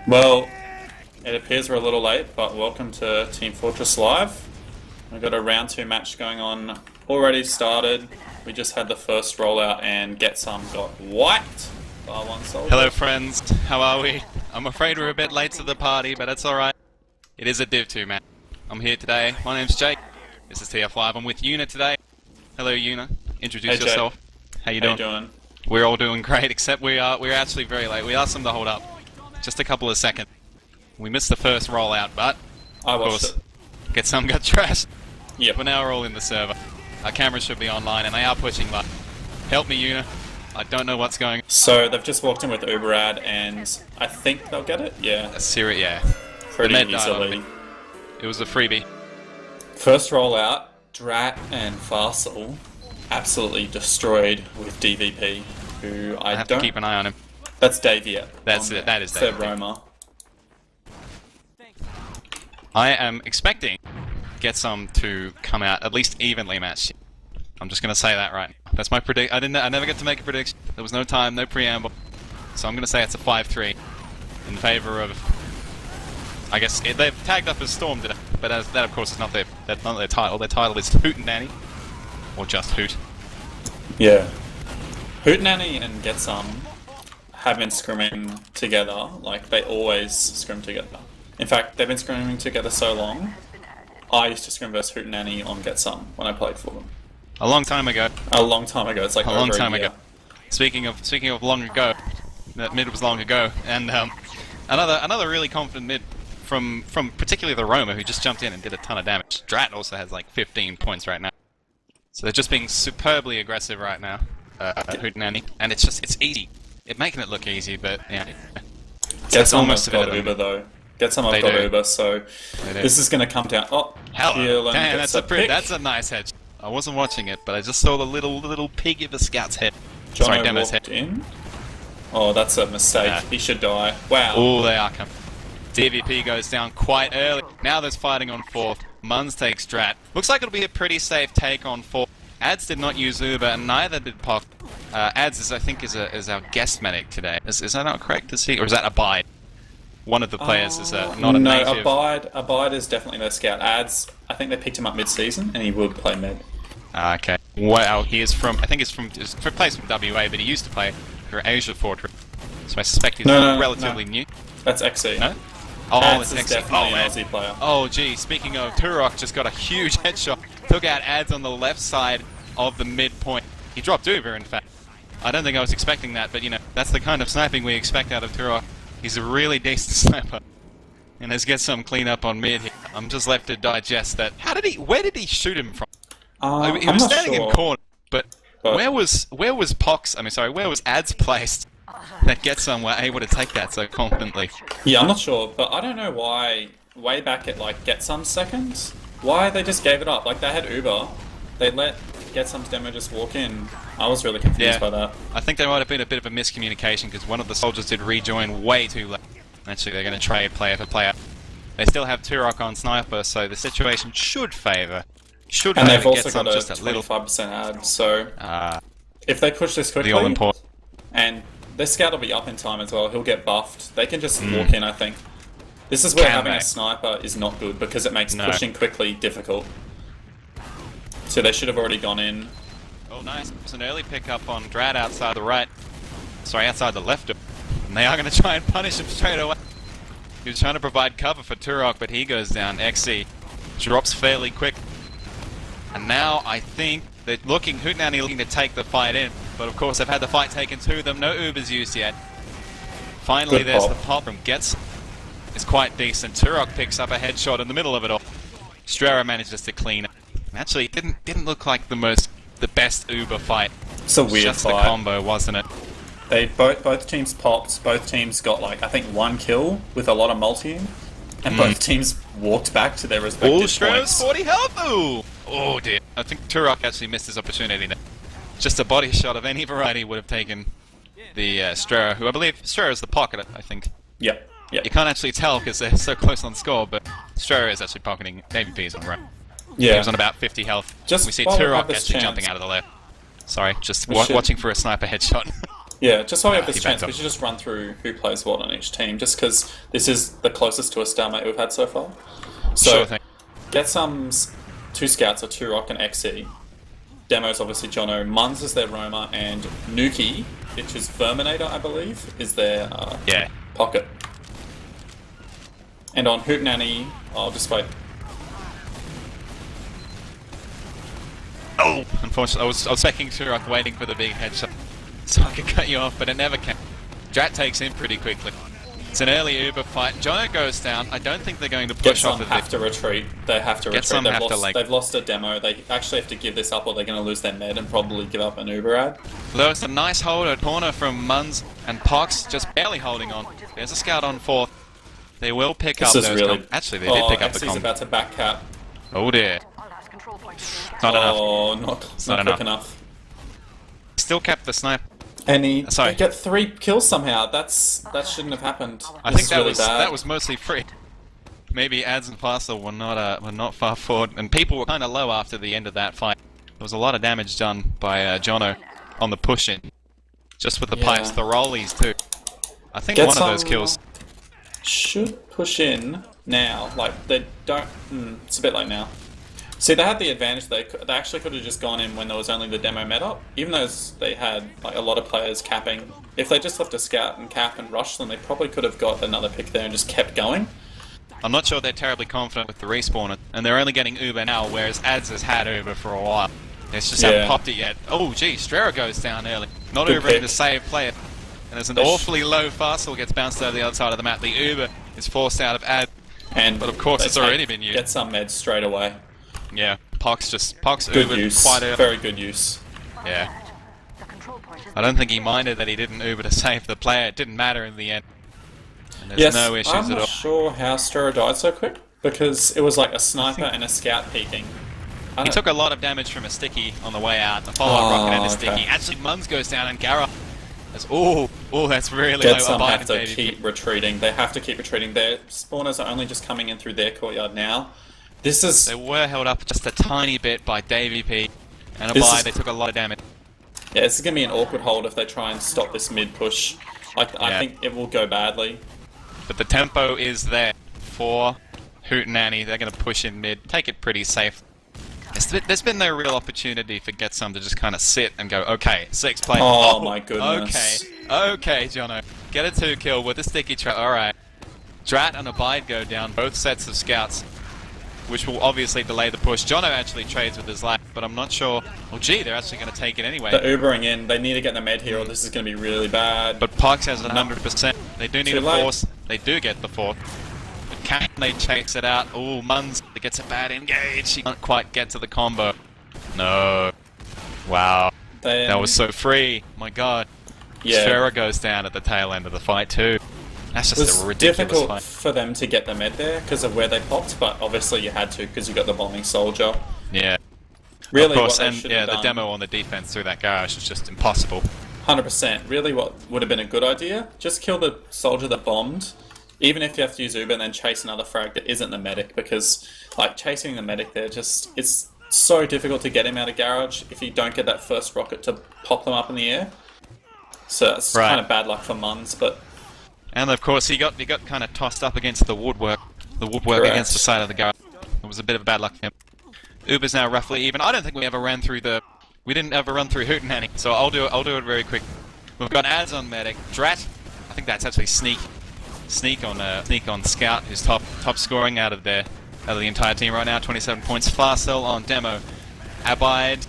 Well, it appears we're a little late, but welcome to Team Fortress Live. We've got a round 2 match going on, already started. We just had the first rollout and GTSOM got wiped by one soldier. Hello friends, how are we? I'm afraid we're a bit late to the party, but it's alright. It is a Div 2 match. I'm here today, my name's Jake. This is TF Live, I'm with Yoona today. Hello Yoona, introduce Hey, yourself. How you doing? We're all doing great, except we're actually very late. We asked them to hold up just a couple of seconds. We missed the first rollout, but I watched it. GTSOM got trashed. Yep. But now we're all in the server. Our cameras should be online, and they are pushing, but help me, Yoona. I don't know what's going on. So they've just walked in with Uber ad, and I think they'll get it. Yeah. Yeah. Pretty The med died on easily. me. It was a freebie. First rollout, Drat and Farsal absolutely destroyed with DVP, who I have don't... to keep an eye on him. That's Dave, yeah. That's it. That is Dave. Said Roma. I am expecting GTSOM to come out at least evenly matched. I'm just gonna say that right now. That's my predict. I never get to make a prediction. There was no time, no preamble. So I'm gonna say it's a 5-3 in favor of. I guess they've tagged up as Storm today, but that of course is not their title. Their title is Hootenanny, or just Hoot. Yeah. Hootenanny and GTSOM have been scrimming together, like they always scrim together. In fact, they've been scrimming together so long, I used to scrim versus Hootenanny on GTSOM when I played for them. A long time ago. A long time ago, it's like A over long a time year. ago. Speaking of long ago, that mid was long ago, and another really confident mid from particularly the Roma who just jumped in and did a ton of damage. Drat also has like 15 points right now, so they're just being superbly aggressive right now. Hootenanny, and it's easy. It's making it look easy, but yeah. GTSOM has got Uber though. GTSOM have got Uber, so this is going to come down. Oh, hello. Damn, that's a nice head. I wasn't watching it, but I just saw the little pig of a scout's head. Sorry, Demo's head. In. Oh, that's a mistake. He should die. Wow. Oh, they are coming. DVP goes down quite early. Now there's fighting on 4th. Muns takes Drat. Looks like it'll be a pretty safe take on 4th. Ads did not use Uber, and neither did Pock. Ads I think is our guest medic today. Is that not correct to see, or is that Abide? One of the players is not a native. No, Abide is definitely their scout. Ads, I think they picked him up mid-season, and he would play mid. Okay. Well, he is from. I think he's plays from WA, but he used to play for Asia Fortress. So I suspect he's relatively new. That's XE. No? Oh, Ads it's is XE. definitely an Aussie player. Oh, gee. Speaking of, Turok just got a huge headshot. Took out Ads on the left side of the midpoint. He dropped Uber, in fact. I don't think I was expecting that, but you know, that's the kind of sniping we expect out of Turok. He's a really decent sniper. And let's get some cleanup on mid here. I'm just left to digest that. Where did he shoot him from? He was standing in corner, but where was Pox? Where was Ads placed that GTSOM were able to take that so confidently? Yeah, I'm not sure, but I don't know why. Way back at like GTSOM seconds, why they just gave it up? Like they had Uber, they let GTSOM's demo just walk in. I was really confused by that. I think there might have been a bit of a miscommunication because one of the soldiers did rejoin way too late. Actually, they're going to trade player for player. They still have Turok on sniper, so the situation should favour. And they've also got a 25% ad, so if they push this quickly, and their scout will be up in time as well, he'll get buffed. They can just walk in, I think. This is where having a sniper is not good, because it makes pushing quickly difficult. So they should have already gone in. Oh nice, it's an early pickup on Drat outside the right. Sorry, outside the left. And they are going to try and punish him straight away. He was trying to provide cover for Turok, but he goes down. XE drops fairly quick. And now I think they're Hootenanny looking to take the fight in, but of course they've had the fight taken to them, no Ubers used yet. Finally there's the pop from GTSOM. It's quite decent. Turok picks up a headshot in the middle of it all. Strera manages to clean it. Actually, it didn't look like the best Uber fight. It's a weird just fight. The combo, wasn't it? They both teams popped, both teams got like, I think 1 kill with a lot of multi-ing, and both teams walked back to their respective points. Strera's 40 health! Ooh! Oh dear. I think Turok actually missed his opportunity there. Just a body shot of any variety would have taken the Strera, who I believe Strera is the pocket, I think. Yeah. You can't actually tell because they're so close on score, but Strera is actually pocketing AVPs on the right. Yeah. He was on about 50 health. We see Turok actually jumping out of the left. Sorry, just watching for a sniper headshot. Yeah, just while we have this chance, we should just run through who plays what on each team, just because this is the closest to a stalemate we've had so far. So, sure thing. GTSOM's 2 scouts are Turok and XE. Demo's obviously Jono. Muns is their roamer, and Nuki, which is Verminator, I believe, is their pocket. And on Hootenanny, I'll just wait. Oh! Unfortunately, I was checking Turok, waiting for the big headshot so I could cut you off, but it never came. Drat takes in pretty quickly. It's an early Uber fight. Jono goes down. I don't think they're going to push off. GTSOM have to retreat. They have to retreat. They've lost a demo. They actually have to give this up or they're going to lose their med and probably give up an Uber ad. Though it's a nice hold at corner from Muns, and Pox just barely holding on. There's a scout on 4th. They will pick up those... Actually, they did pick up the combo. XE's about to back cap. Oh dear. Not enough. Oh, not quick enough. Still kept the snipe. And they get 3 kills somehow. That shouldn't have happened. I think that was mostly free. Maybe Ads and Parcel were not far forward, and people were kind of low after the end of that fight. There was a lot of damage done by Jono on the push-in. Just with the pipes, the rollies too. I think one of those kills should push in now. Like, they don't... it's a bit late now. See, they had the advantage. They actually could have just gone in when there was only the demo meta. Even though they had like a lot of players capping. If they just left a scout and cap and rush them, they probably could have got another pick there and just kept going. I'm not sure they're terribly confident with the respawn, and they're only getting Uber now, whereas Ads has had Uber for a while. They just haven't popped it yet. Oh, gee, Strera goes down early. Not Ubering to save player. And there's an awfully low fastball gets bounced over the other side of the map. The Uber is forced out of Ads. But of course, it's already been used. Get some meds straight away. Yeah, Pox good use. Quite early. Very good use. Yeah. I don't think he minded that he didn't Uber to save the player. It didn't matter in the end. And there's no issues at all. I'm not sure how Strera died so quick, because it was like a sniper and a scout peeking. He took a lot of damage from a sticky on the way out, a follow-up rocket and a sticky. Actually, Muns goes down and Gara... that's really low. GTSOM have to keep retreating. They have to keep retreating. Their spawners are only just coming in through their courtyard now. They were held up just a tiny bit by Davey P, and they took a lot of damage. Yeah, this is going to be an awkward hold if they try and stop this mid-push. I think it will go badly. But the tempo is there for Hootenanny. They're going to push in mid, take it pretty safe. There's been no real opportunity for GTSOM to just kind of sit and go, okay, 6 play. Oh my goodness. Okay, Jono. Get a 2 kill with a sticky trap. Alright. Drat and Abide go down, both sets of scouts, which will obviously delay the push. Jono actually trades with his life, but I'm not sure... Oh gee, they're actually going to take it anyway. They're Ubering in. They need to get the med here or this is going to be really bad. But Pox has 100%. They do need a force. They do get the force. But can they chase it out? Oh, Muns gets a bad engage. He can't quite get to the combo. No. Wow. That was so free. My god. Yeah. Strera goes down at the tail end of the fight too. That's just a ridiculous difficult fight. For them to get the med there because of where they popped, but obviously you had to because you got the bombing soldier. Yeah. Really, of course, and the demo on the defense through that garage is just impossible. 100%. Really, what would have been a good idea? Just kill the soldier that bombed, even if you have to use Uber, and then chase another frag that isn't the medic, because like chasing the medic there, it's so difficult to get him out of garage if you don't get that first rocket to pop them up in the air. So it's kind of bad luck for Muns, but. And of course, he got kind of tossed up against the woodwork. The woodwork against the side of the garage. It was a bit of bad luck for him. Uber's now roughly even. I don't think we didn't ever run through Hootenanny, so I'll do it very quick. We've got Ads on medic. Drat, I think that's actually Sneak on Scout, who's top scoring out of the entire team right now. 27 points. Farcell on demo. Abide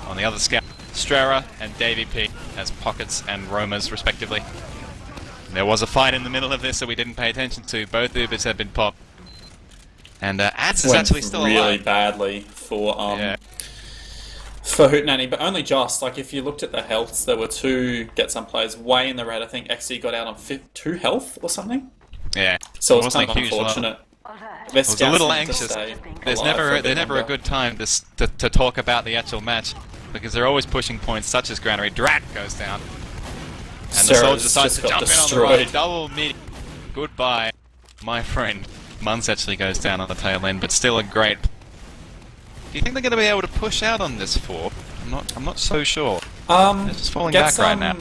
on the other Scout. Strera and Davey P as pockets and roamers respectively. There was a fight in the middle of this that we didn't pay attention to. Both Ubers have been popped. And Ads is actually still alive. Really badly for Hootenanny, but only just. Like, if you looked at the healths, there were 2 GTSOM players way in the red. I think XE got out on 2 health or something. Yeah. So it was kind of unfortunate. I was a little anxious. There's never a good time to talk about the actual match, because they're always pushing points, such as Granary. Drat goes down. And the soldier decides to jump in on the right. Double mid. Goodbye, my friend. Muns actually goes down on the tail end, but still a great... Do you think they're going to be able to push out on this 4? I'm not so sure. They're just falling back right now.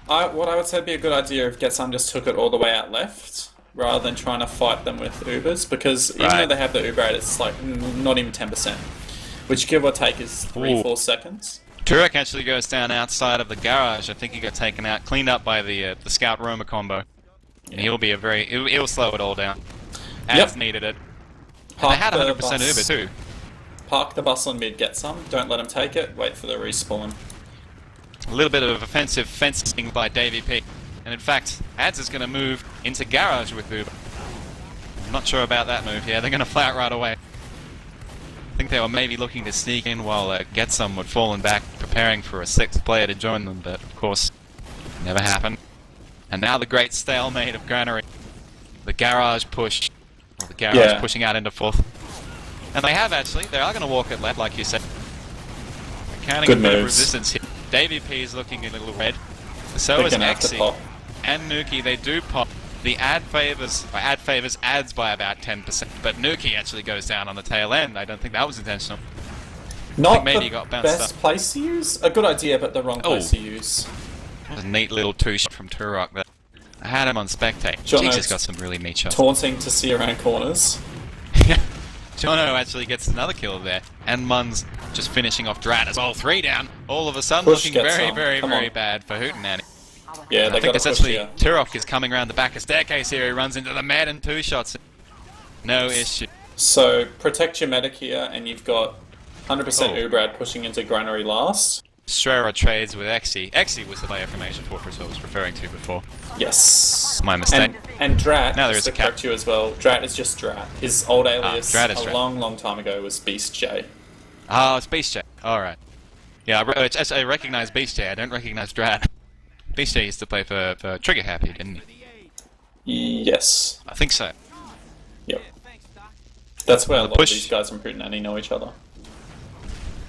What I would say would be a good idea if GTSOM just took it all the way out left, rather than trying to fight them with Ubers, because even though they have the Uber rate, it's like not even 10%, which give or take is 3-4 seconds. Turok actually goes down outside of the garage. I think he got taken out, cleaned up by the Scout Roma combo. And he'll be he'll slow it all down. As needed it. And they had 100% Uber too. Park the bus on mid, GTSOM. Don't let them take it. Wait for the respawn. A little bit of offensive fencing by Davey P. And in fact, Ads is going to move into garage with Uber. I'm not sure about that move. Yeah, they're going to flat right away. I think they were maybe looking to sneak in while GTSOM would fallen back, preparing for a 6th player to join them, but of course, never happened. And now the great stalemate of Granary. The garage push. Or the garage pushing out into 4th. And they have actually, they are going to walk it left, like you said. Counting a bit of resistance here. Davey P is looking a little red. So is Exy. And Nuki, they do pop. The ad favors ads by about 10%, but Nuki actually goes down on the tail end. I don't think that was intentional. Not maybe the he got bounced best up. place to use. A good idea, but the wrong place to use. A neat little 2-shot from Turok there. I had him on spectate. Jesus, got some really neat shots. Taunting to see around corners. Jono actually gets another kill there, and Mun's just finishing off Drat as well. 3 down. All of a sudden, looking very bad for Hootenanny. Yeah, I think it's actually Turok is coming around the back of staircase here. He runs into the med and 2 shots. No issue. So protect your medic here, and you've got 100% Ubrad pushing into Granary last. Strera trades with Exy. Exy was the player from Asia Fortress I was referring to before. Yes. My mistake. And Drat, now there is to correct you as well, Drat is just Drat. His old alias a long time ago was Beast J. Oh, it's Beast J. Alright. Yeah, I recognize Beast J, I don't recognize Drat. Beast J used to play for Trigger Happy, didn't he? Yes. I think so. Yep. That's where a lot of these guys from Hootenanny know each other.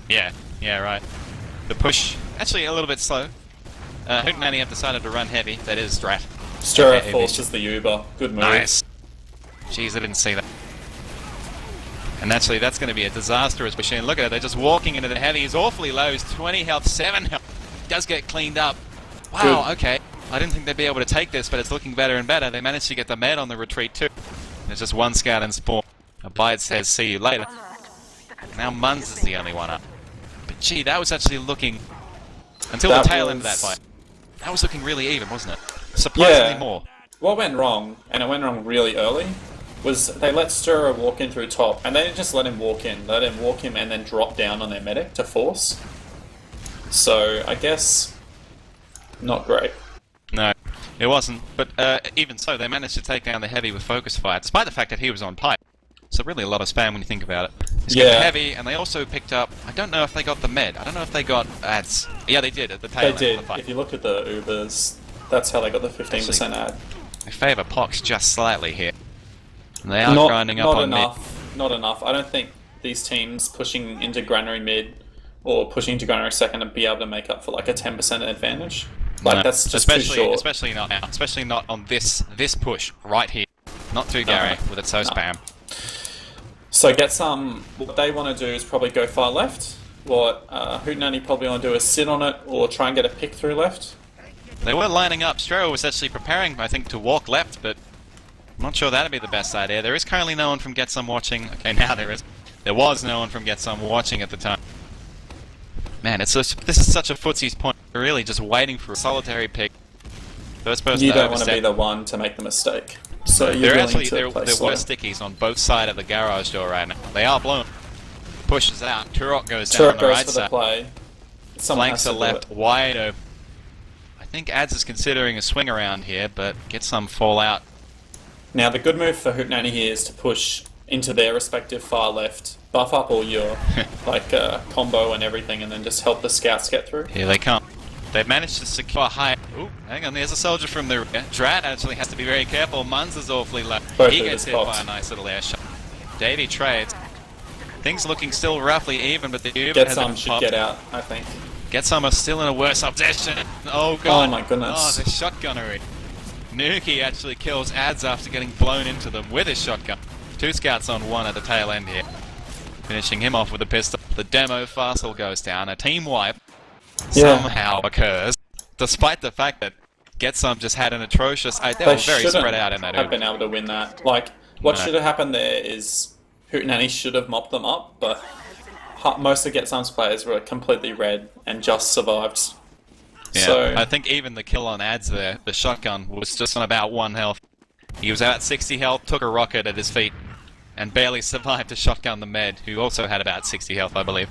Yeah, right. The push, actually a little bit slow. Hootenanny have decided to run heavy, that is Drat. Strera forces the Uber. Good move. Nice. Jeez, I didn't see that. And actually, that's going to be a disastrous machine. Look at it, they're just walking into the heavy. He's awfully low. He's 20 health, 7 health. Does get cleaned up. Wow, okay. I didn't think they'd be able to take this, but it's looking better and better. They managed to get the med on the retreat too. There's just 1 scout in spawn. Abide says, see you later. Now Munz is the only one up. But gee, that was actually looking... Until the tail end of that fight. That was looking really even, wasn't it? Surprisingly more. What went wrong, and it went wrong really early, was they let Strera walk in through top, and they didn't just let him walk in. They let him walk in and then drop down on their medic to force. So, I guess... not great. No, it wasn't. But even so, they managed to take down the heavy with focus fire, despite the fact that he was on pipe. So really a lot of spam when you think about it. They got the heavy, and they also picked up... I don't know if they got the med. I don't know if they got ads. Yeah, they did at the tail end of the fight. If you look at the Ubers, that's how they got the 15% ad. They favour Pox just slightly here. And they are grinding up on mid. Not enough. I don't think these teams pushing into Granary mid or pushing into Granary second and be able to make up for like a 10% advantage. Like, that's just too short. Especially not now. Especially not on this push right here. Not through Gary with it so spam. So GTSOM, what they want to do is probably go far left. What Hootenanny probably want to do is sit on it or try and get a pick through left. They were lining up. Strera was actually preparing, I think, to walk left, but I'm not sure that'd be the best idea. There is currently no one from GTSOM watching. Okay, now there is. There was no one from GTSOM watching at the time. Man, this is such a footsie's point. They're really just waiting for a solitary pick. First person you don't want to be the one to make the mistake. So there were stickies on both sides of the garage door right now. They are blown. Pushes out. Turok goes down on the right side. Play. Flanks are left wide open. I think Ads is considering a swing around here, but get some fallout. Now the good move for Hootenanny here is to push into their respective far left, buff up all your like combo and everything, and then just help the scouts get through. Here they come. They've managed to secure high. Ooh, hang on, there's a soldier from the rear. Drat actually has to be very careful. Munz is awfully low. He gets hit by a nice little air shot. Davey trades. Things looking still roughly even, but the Uber has been should get out, I think. GTSOM are still in a worse position. Oh god. Oh my goodness. Oh, the shotgunnery. Nuki actually kills Ads after getting blown into them with his shotgun. 2 scouts on 1 at the tail end here. Finishing him off with a pistol. The demo Fossil goes down. A team wipe. somehow occurs, despite the fact that GTSOM just had an atrocious... they were very spread out in that have been able to win that. Like, what should have happened there is Hootenanny should have mopped them up, but most of GTSOM's players were completely red and just survived. Yeah, so, I think even the kill on ads there, the shotgun, was just on about 1 health. He was about 60 health, took a rocket at his feet, and barely survived to shotgun the med, who also had about 60 health, I believe.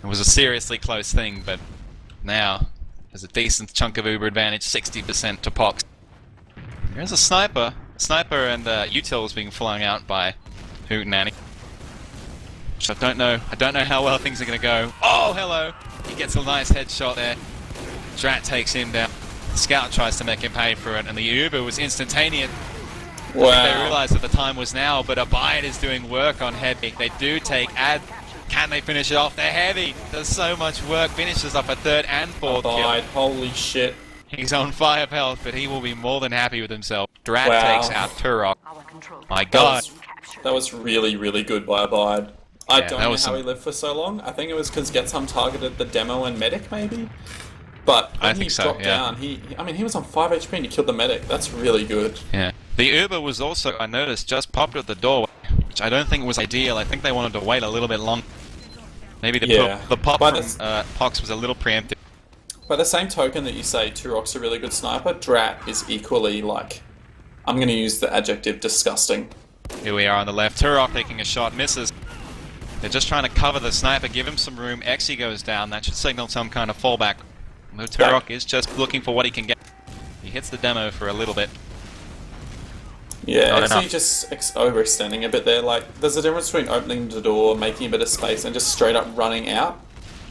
It was a seriously close thing, but now there's a decent chunk of Uber advantage, 60% to Pox. There's a sniper. Sniper and utils being flung out by Hootenanny. Which I don't know how well things are going to go. Oh, hello! He gets a nice headshot there. Drat takes him down. The scout tries to make him pay for it, and the Uber was instantaneous. Wow. I think they realised that the time was now, but Abide is doing work on Heavy. They do take ad. Can they finish it off? They're Heavy. There's so much work. Finishes up a 3rd and 4th Abide, kill. holy shit. He's on 5 health, but he will be more than happy with himself. Drat takes out Turok. My god. That was really, really good by Abide. I don't know how he lived for so long. I think it was because GTSOM targeted the demo and medic, maybe? But when he dropped down, he was on 5 HP and he killed the medic. That's really good. Yeah. The Uber was also, I noticed, just popped at the doorway, which I don't think was ideal. I think they wanted to wait a little bit long. Maybe the pop from Pox was a little preemptive. By the same token that you say Turok's a really good sniper, Drat is equally, like, I'm going to use the adjective disgusting. Here we are on the left. Turok taking a shot, misses. They're just trying to cover the sniper, give him some room. Exy goes down. That should signal some kind of fallback. No, Turok is just looking for what he can get. He hits the demo for a little bit. Yeah, Exy just overextending a bit there. Like, there's a difference between opening the door, making a bit of space, and just straight up running out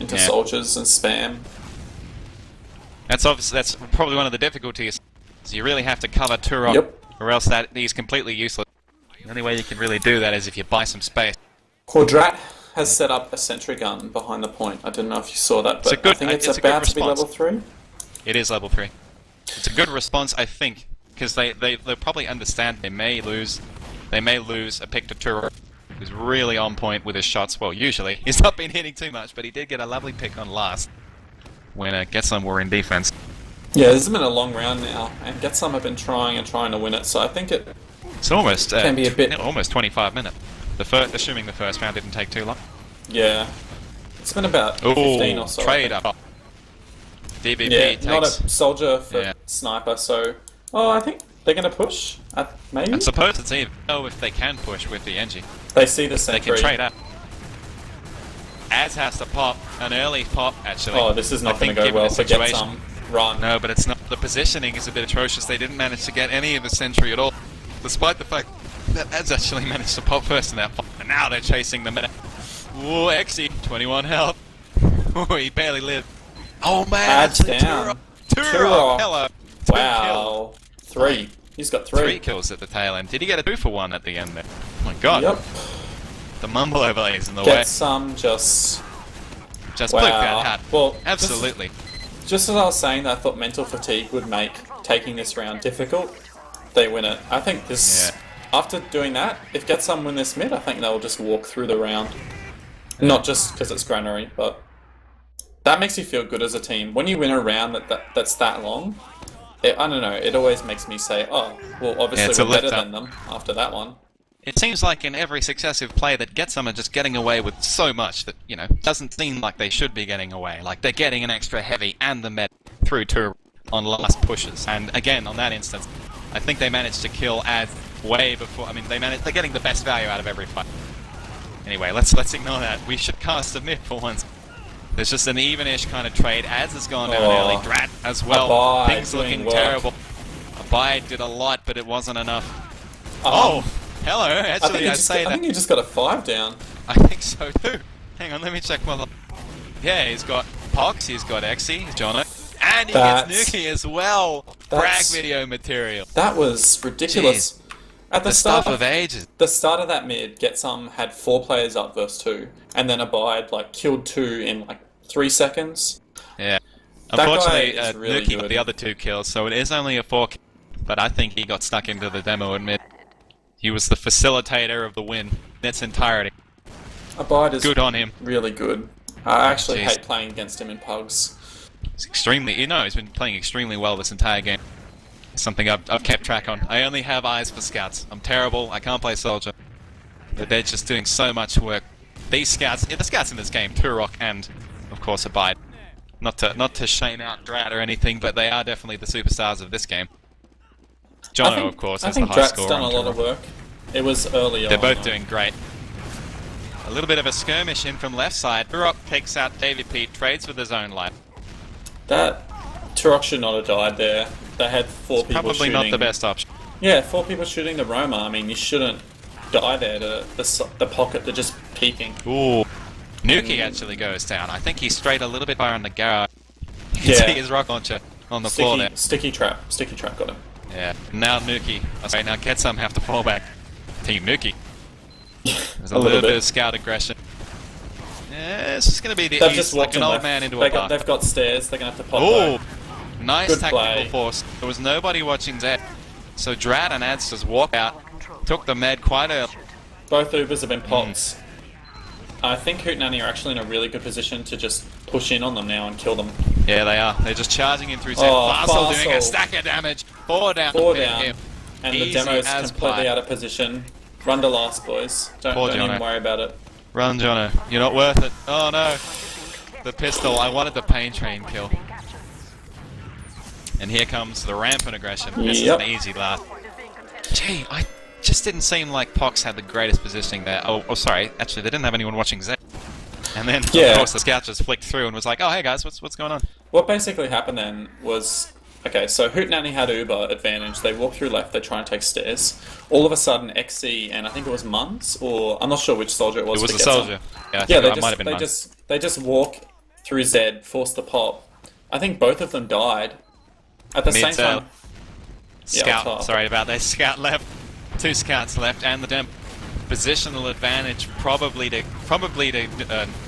into soldiers and spam. That's probably one of the difficulties. So you really have to cover Turok, or else he's completely useless. The only way you can really do that is if you buy some space. Quadrat has set up a sentry gun behind the point. I don't know if you saw that, but I think it's about to be level 3. It is level 3. It's a good response, I think, because they'll probably understand they may lose a pick to Turok, who's really on point with his shots. Well, usually. He's not been hitting too much, but he did get a lovely pick on last when GTSOM were in defense. Yeah, this has been a long round now, and GTSOM have been trying to win it, so I think it's almost can be a bit almost 25 minutes. Assuming the first round didn't take too long. Yeah, it's been about 15 or so. Trade up. DBP takes... not a soldier for sniper, so I think they're going to push. Maybe. I suppose it's even if they can push with the NG. They see the sentry. They can trade up. Az has to pop an early pop, actually. Oh, this is not going to go well for GTSOM. Run. No, but it's not. The positioning is a bit atrocious. They didn't manage to get any of the sentry at all, despite the fact that Az actually managed to pop first in that fight. And now they're chasing the meta. Ooh, Exy, 21 health. Ooh, he barely lived. Oh man, Ad's down. Turok, hello. Wow. 3. He's got 3. 3 kills at the tail end. Did he get a 2 for 1 at the end there? Oh my god. Yep. The mumble overlays in the way. GTSOM just blew that hat. Well, absolutely. Just as I was saying that I thought mental fatigue would make taking this round difficult, they win it. I think this... After doing that, if GTSOM win this mid, I think they'll just walk through the round. Not just because it's Granary, but that makes you feel good as a team. When you win a round that's that long, I don't know, it always makes me say, oh, well, obviously we're better than them after that one. It seems like in every successive play that GTSOM are just getting away with so much that, doesn't seem like they should be getting away. Like, they're getting an extra heavy and the med through to on last pushes. And again, on that instance, I think they managed to kill Ad way before. They're getting the best value out of every fight. Anyway, let's ignore that. We should cast a mid for once. There's just an even-ish kind of trade. Ads has gone down early. Drat as well. Abide Things looking terrible. Abide did a lot, but it wasn't enough. Hello. Actually, I think he just got a 5 down. I think so too. Hang on, let me check my... Yeah, he's got Pox, he's got Exy, Yoona, and he gets Nuki as well. Brag video material. That was ridiculous. Jeez. At the start of ages. The start of that mid, GTSOM had 4 players up versus 2, and then Abide killed 2 in 3 seconds. Yeah. Unfortunately, Nuki got the other 2 kills, so it is only a 4 kill, but I think he got stuck into the demo in mid. He was the facilitator of the win in its entirety. Abide is good on him. Really good. I actually hate playing against him in pugs. He's extremely, he's been playing extremely well this entire game. It's something I've kept track on. I only have eyes for scouts. I'm terrible, I can't play soldier. But they're just doing so much work. These scouts, the scouts in this game, Turok and, of course, Abide. Not to shame out Drat or anything, but they are definitely the superstars of this game. Jono, of course, is the high Drat's scorer. done a lot of work. It was early on. They're both doing great. A little bit of a skirmish in from left side. Turok takes out David Pete, trades with his own life. That Turok should not have died there. They had 4 people Probably shooting. not the best option. Yeah, 4 people shooting the Roma. I mean, you shouldn't die there to the pocket. They're just peeking. Ooh. Nuki actually goes down. I think he strayed a little bit far in the garage. You can see his rocket launcher on the floor there. Sticky trap got him. Yeah. Now Nuki. Sorry, now GTSOM have to fall back. Team Nuki. There's a little bit of scout aggression. Yeah, it's just going to be the east, like an old man into a bar. They've got stairs. They're going to have to pop Ooh. back. Nice Good tactical play. force. There was nobody watching Zed. So Drat and Ads just walk out. Took the med quite early. Both Ubers have been popped. I think Hootenanny are actually in a really good position to just push in on them now and kill them. Yeah, they are. They're just charging in through Zed. Farsal doing a stack of damage. 4 down. 4 down. Him. And Easy the demo's as completely pie. out of position. Run to last, boys. Don't even worry about it. Run, Jono. You're not worth it. Oh no. The pistol. I wanted the pain train kill. And here comes the rampant aggression. This is an easy last. Gee, I just didn't seem like Pox had the greatest positioning there. Oh, sorry. Actually, they didn't have anyone watching Zed. And then, of course, the scout just flicked through and was like, oh, hey guys, what's going on? What basically happened then was... Okay, so Hootenanny had Uber advantage. They walk through left, they try and take stairs. All of a sudden, XC and I think it was Muns, or I'm not sure which soldier it was. It was a soldier. Yeah, it might have been Muns. They just walk through Z, force the pop. I think both of them died. At the same time... Scout, sorry about that. Scout left. 2 scouts left, and the positional advantage probably to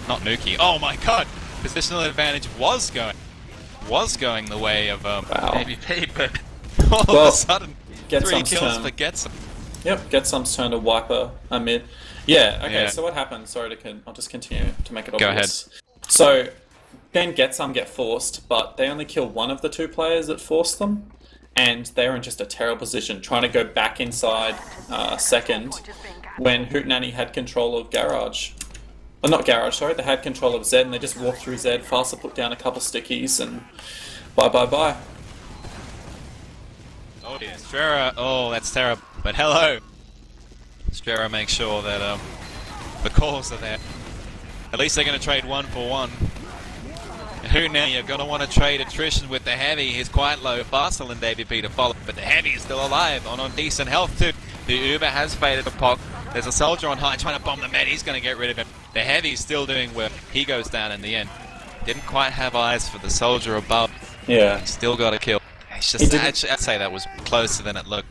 not Nuki. Oh my god! Positional advantage was going the way of AVP, but all of a sudden, 3 kills for GTSOM. Yep, GTSOM's turn to wiper a mid. Yeah, okay, so what happened? Sorry I'll just continue to make it obvious. Go ahead. So, then GTSOM get forced, but they only kill one of the 2 players that forced them, and they're in just a terrible position, trying to go back inside second, when Hootenanny had control of garage. Not garage, sorry, they had control of Zed, and they just walked through Zed, faster put down a couple stickies, and bye. Oh dear, Strera, oh that's terrible, but hello! Strera makes sure that the calls are there. At least they're going to trade 1 for 1. Hootenanny are going to want to trade attrition with the Heavy. He's quite low, Farsal and David P to follow, but the Heavy is still alive, on decent health too. The Uber has faded the Pock. There's a soldier on high trying to bomb the med, he's going to get rid of him. The Heavy's still doing work, he goes down in the end. Didn't quite have eyes for the soldier above. Yeah. Still got a kill. It's just, I'd say that was closer than it looked.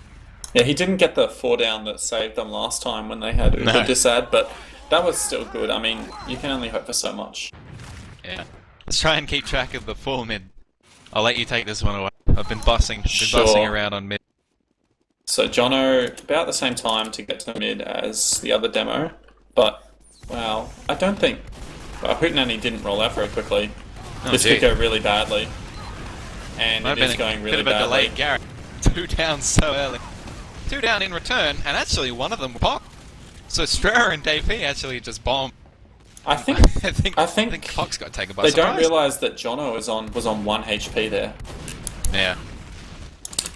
Yeah, he didn't get the 4 down that saved them last time when they had Uber disad, but that was still good. I mean, you can only hope for so much. Yeah. Let's try and keep track of the full mid. I'll let you take this one away. I've been bussing around on mid. So Jono, about the same time to get to mid as the other demo, but, wow, I don't think... Hootenanny didn't roll out very quickly. This could go really badly. And it is going really badly. Bit of a delayed Garrett. 2 down so early. 2 down in return, and actually one of them popped. So Strera and DP actually just bombed. I think Fox got taken by surprise. They don't realise that Jono was on 1 HP there. Yeah.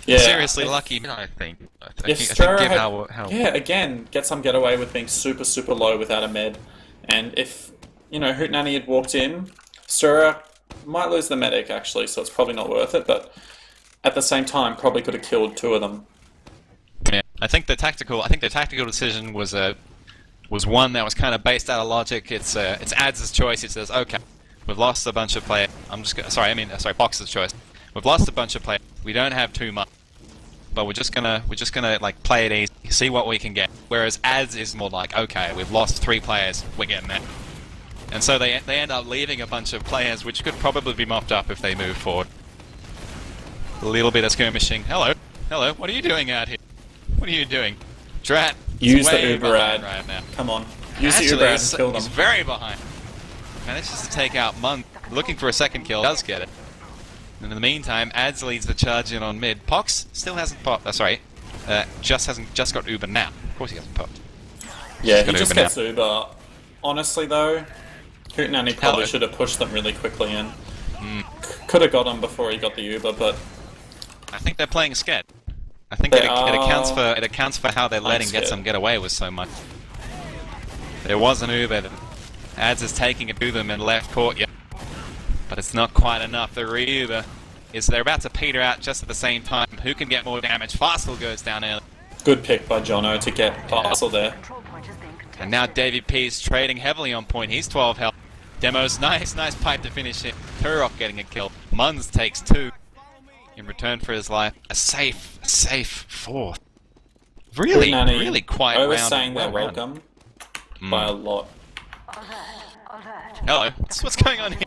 Yeah. Seriously lucky, I think. If Strera had, yeah, again, get away with being super, super low without a med. And if, Hootenanny had walked in, Strera might lose the medic actually, so it's probably not worth it, but at the same time, probably could have killed 2 of them. Yeah, I think the tactical decision was one that was kind of based out of logic. It's Ads' choice. It says, okay, we've lost a bunch of players. Fox's choice. We've lost a bunch of players. We don't have too much, but we're just gonna like play it easy, see what we can get. Whereas Ads is more like, okay, we've lost 3 players, we're getting that. And so they end up leaving a bunch of players, which could probably be mopped up if they move forward. A little bit of skirmishing. Hello, what are you doing out here? What are you doing? Drat. Use the Uber ad. Right now. Come on. Use the Uber ad and kill them. He's very behind. Manages to take out Mun. Looking for a second kill. Does get it. And in the meantime, Ads leads the charge in on mid. Pox still hasn't popped. Just got Uber now. Of course he hasn't popped. Yeah, he just gets Uber. Honestly though, Hootenanny probably should have pushed them really quickly in. Could have got him before he got the Uber, but I think they're playing scared. I think it accounts for how they're letting GTSOM get away with so much. There was an Uber that Ads is taking it to them in left court, yeah. But it's not quite enough. The re-Uber is they're about to peter out just at the same time. Who can get more damage? Fastl goes down early. Good pick by Jono to get Fastl there. And now Davey P's trading heavily on point. He's 12 health. Demo's nice pipe to finish it. Turok getting a kill. Munz takes 2 in return for his life. A safe 4th. Really quiet round. Saying they're welcome by a lot. Hello. What's going on here?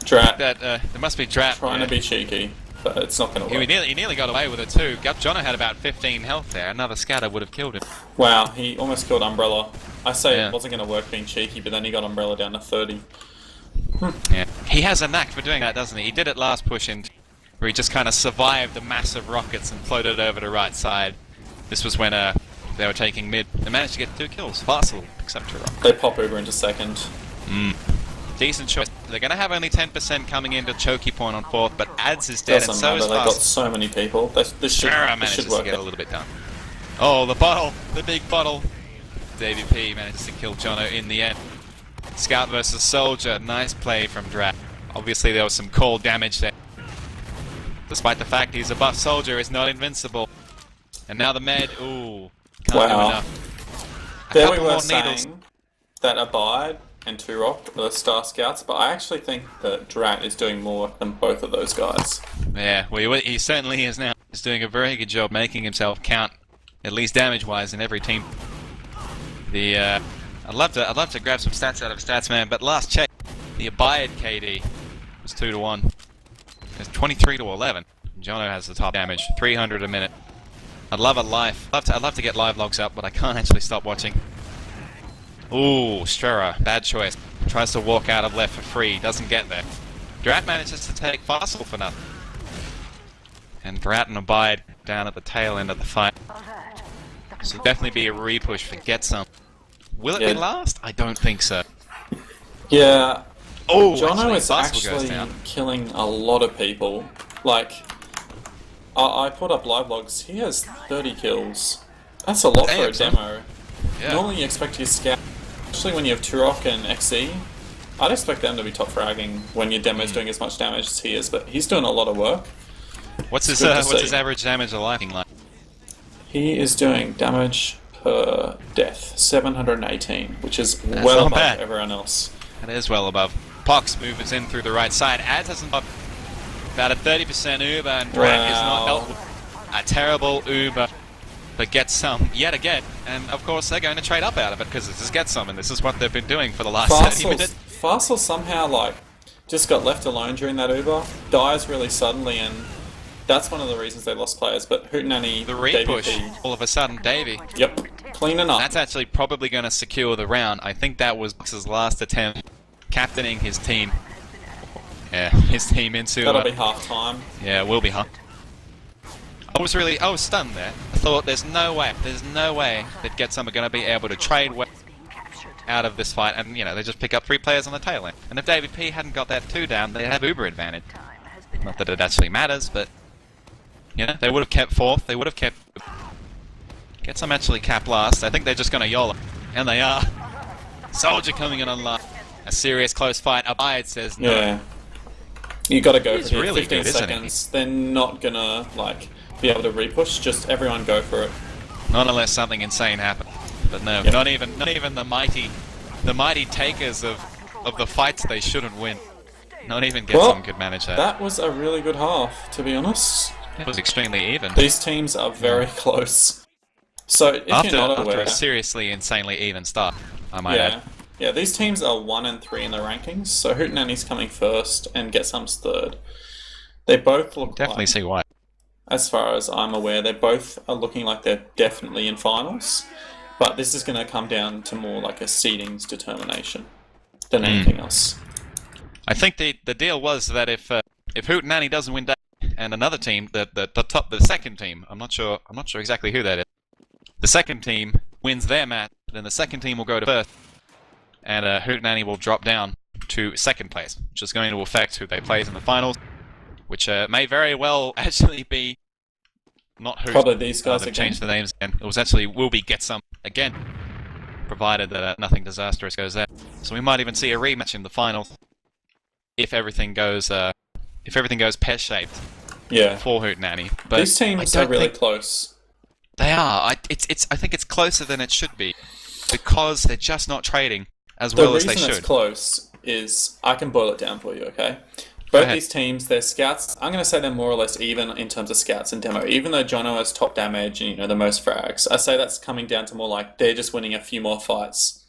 Drat. There must be Drat. Trying to be cheeky, but it's not going to work. He nearly got away with it too. Jono had about 15 health there. Another scatter would have killed him. Wow, he almost killed Umbrella. I say it wasn't going to work being cheeky, but then he got Umbrella down to 30. Yeah, he has a knack for doing that, doesn't he? He did it last push in, where he just kind of survived the massive rockets and floated over to right side. This was when they were taking mid. They managed to get 2 kills. Fastl picks up Turok. They pop Uber into second. Decent choice. They're going to have only 10% coming into Choky point on 4th, but Ads is dead and so is Fastl. They've got so many people. This should work. To get a little bit done. Oh, the bottle! The big bottle! Davey P manages to kill Jono in the end. Scout versus Soldier. Nice play from Drat. Obviously there was some cold damage there. Despite the fact he's a buff soldier, is not invincible. And now the med, ooh, can't do enough. There we were saying that Abide and Turok are the star scouts, but I actually think that Drat is doing more than both of those guys. Yeah, well, he certainly is now. He's doing a very good job making himself count, at least damage-wise, in every team. I'd love to grab some stats out of StatsMan, but last check, the Abide KD was 2-1. It's 23-11. Jono has the top damage, 300 a minute. I'd love a live. I'd love to get live logs up, but I can't actually stop watching. Ooh, Strera, bad choice. Tries to walk out of left for free, doesn't get there. Drat manages to take Fastl for nothing. And Drat and Abide down at the tail end of the fight. This will definitely be a repush for GTSOM. Will it be last? I don't think so. Yeah. Oh, Jono is actually killing a lot of people. Like, I put up live logs. He has 30 kills. That's a lot for a demo. Yeah. Normally you expect your scout, especially when you have Turok and XE. I'd expect them to be top fragging when your demo's doing as much damage as he is, but he's doing a lot of work. What's his average damage looking like? He is doing damage per death, 718, which is well above everyone else. That is well above. Pox moves in through the right side. Ads hasn't got about a 30% Uber, and Drat is not dealt with a terrible Uber, but GTSOM yet again. And of course, they're going to trade up out of it because this is GTSOM, and this is what they've been doing for the last 30 minutes. Fastl somehow just got left alone during that Uber, dies really suddenly, and that's one of the reasons they lost players. But Hootenanny, the repush, all of a sudden, Davey. Yep, cleaning up. That's actually probably going to secure the round. I think that was Box's last attempt, captaining his team. Yeah, his team into. That'll be half time. Yeah, it will be half. I was stunned there. I thought there's no way that GTSOM are going to be able to trade out of this fight, and they just pick up 3 players on the tail end. And if David P hadn't got that 2 down, they'd have Uber advantage. Not that it actually matters, but they would have kept 4th. They would have kept. GTSOM actually cap last. I think they're just going to YOLO, and they are. Soldier coming in on last. A serious close fight. Abide says no. Yeah. You got to go for it. Really 15 good, seconds. They're not gonna be able to repush. Just everyone go for it. Not unless something insane happens. But no, not even the mighty takers of the fights they shouldn't win. Not even GTSOM could manage that. That was a really good half, to be honest. It was extremely even. These teams are very close. So if you're not aware, after a seriously insanely even start, I might add. Yeah, these teams are 1 and 3 in the rankings, so Hootenanny's coming first and GTSOM's third. They both look definitely see why. As far as I'm aware, they both are looking like they're definitely in finals, but this is going to come down to more like a seedings determination than anything else. I think the deal was that if if Hootenanny doesn't win that, and another team, the second team, I'm not sure exactly who that is. The second team wins their match, then the second team will go to first, and Hootenanny will drop down to second place, which is going to affect who they play in the finals, which may very well actually be not who. Probably these guys they've again. changed the names again. It was actually will be GTSOM again, provided that nothing disastrous goes there. So we might even see a rematch in the finals if everything goes pear-shaped. Yeah. For Hootenanny. But these teams are really close. They are. I think it's closer than it should be because they're just not trading as well as they should. The reason it's close is I can boil it down for you. Okay. Both these teams, their scouts, I'm going to say they're more or less even in terms of scouts and demo. Even though Jono has top damage and, the most frags, I say that's coming down to more like they're just winning a few more fights.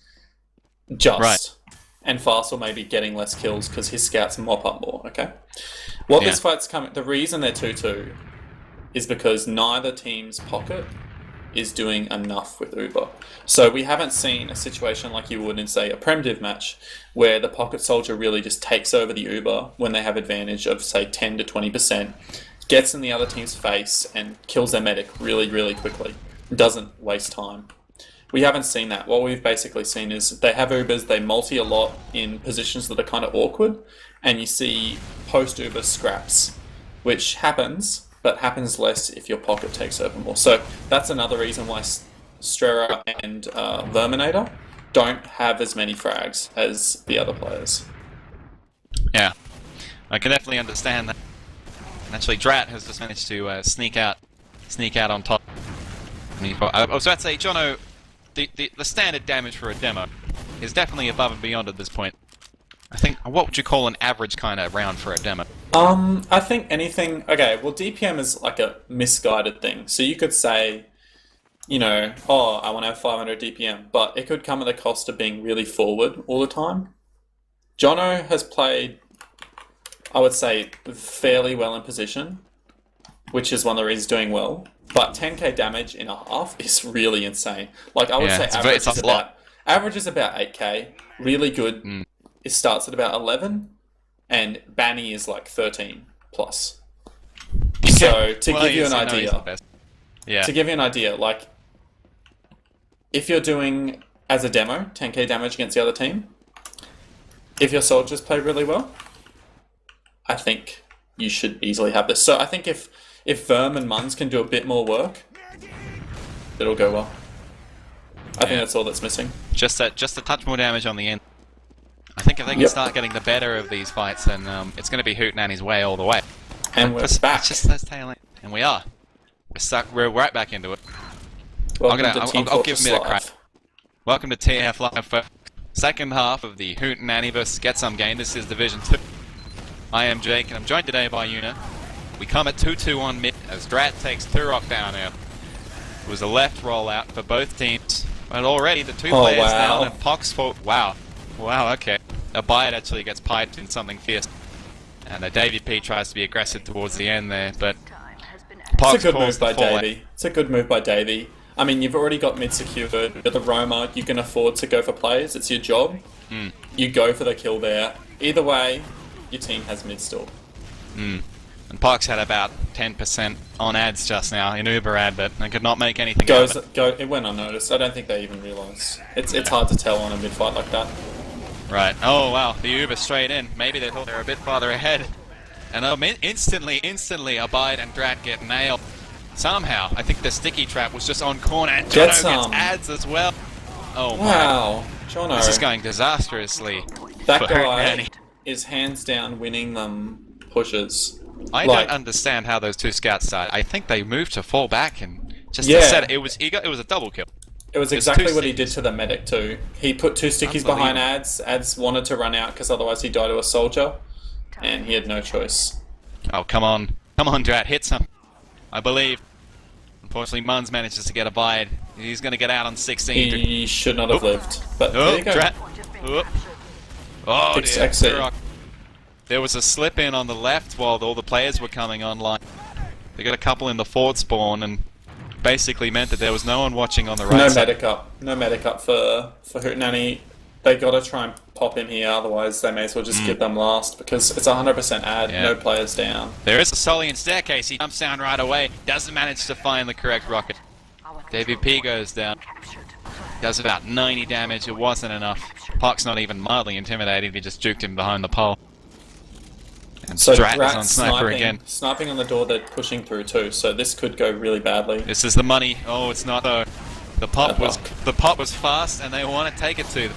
Right. And Fast may be getting less kills because his scouts mop up more, okay? This fight's coming... The reason they're 2-2 is because neither team's pocket is doing enough with Uber. So we haven't seen a situation like you would in, say, a primitive match where the pocket soldier really just takes over the Uber when they have advantage of, say, 10 to 20%, gets in the other team's face and kills their medic really, really quickly. Doesn't waste time. We haven't seen that. What we've basically seen is they have Ubers, they multi a lot in positions that are kind of awkward, and you see post-Uber scraps, which happens, but happens less if your pocket takes over more. So that's another reason why Strera and Verminator don't have as many frags as the other players. Yeah, I can definitely understand that. Actually, Drat has just managed to sneak out on top. I was about to say, Jono, the standard damage for a demo is definitely above and beyond at this point. I think, what would you call an average kind of round for a demo? I think anything... Okay, well, DPM is like a misguided thing. So you could say, oh, I want to have 500 DPM, but it could come at the cost of being really forward all the time. Jono has played, I would say, fairly well in position, which is one of the reasons he's doing well. But 10k damage in a half is really insane. Like, I would say average is about 8k. Really good. It starts at about 11, and Banny is like 13 plus. So to give you an idea, like if you're doing as a demo 10k damage against the other team, if your soldiers play really well, I think you should easily have this. So I think if Verm and Muns can do a bit more work, it'll go well. I think that's all that's missing. Just a touch more damage on the end. I think if they can start getting the better of these fights, then it's going to be Hootenanny's way all the way. And we're back. Just those tail end. And we are. We're stuck. We're right back into it. I'll give him a crack. Welcome to TF Live for second half of the Hootenanny vs GTSOM game. This is Division 2. I am Jake, and I'm joined today by Yoona. We come at 2-2 on mid as Drat takes Turok down now. It was a left rollout for both teams, but already the two players down and Pox for... Wow, okay. Abide actually gets piped in something fierce. And Davey P tries to be aggressive towards the end there, but... It's a good move by Davey. It's a good move by Davey. I mean, you've already got mid secured. You're the Roma, you can afford to go for plays. It's your job. You go for the kill there. Either way, your team has mid still. And Pox had about 10% on ads just now, in Uber ad, but I could not make anything out of it. It went unnoticed. I don't think they even realised. It's hard to tell on a mid-fight like that. Right. Oh, wow. The Uber straight in. Maybe they thought they were a bit farther ahead. And instantly, Abide and Drat get nailed. Somehow. I think the sticky trap was just on corner, and Jono gets ads as well. Oh, wow. Jono. This is going disastrously. That guy is hands down winning them pushes. I don't understand how those two scouts died. I think they moved to fall back and just to set it. It was a double kill. It was exactly what he did to the medic too. He put two stickies behind ads. Ads wanted to run out because otherwise he'd die to a soldier, and he had no choice. Oh, come on, Drat, hit some. I believe. Unfortunately, Muns manages to get a bide. He's going to get out on 16. He should not have lived. But there you go. Drat. Oh, dear. There was a slip in on the left while all the players were coming online. They got a couple in the forward spawn and basically meant that there was no one watching on the right side. No medic up for Hootenanny. They gotta try and pop him here, otherwise they may as well just give them last, because it's 100% ad, no players down. There is a Sully in staircase, he jumps down right away, doesn't manage to find the correct rocket. DVP goes down, does about 90 damage, it wasn't enough. Park's not even mildly intimidated, he just juked him behind the pole. And So Drat is Drat's on Sniper again. sniping on the door, they're pushing through too, so this could go really badly. This is the money. Oh, it's not though. The pop was fast, and they want to take it to them.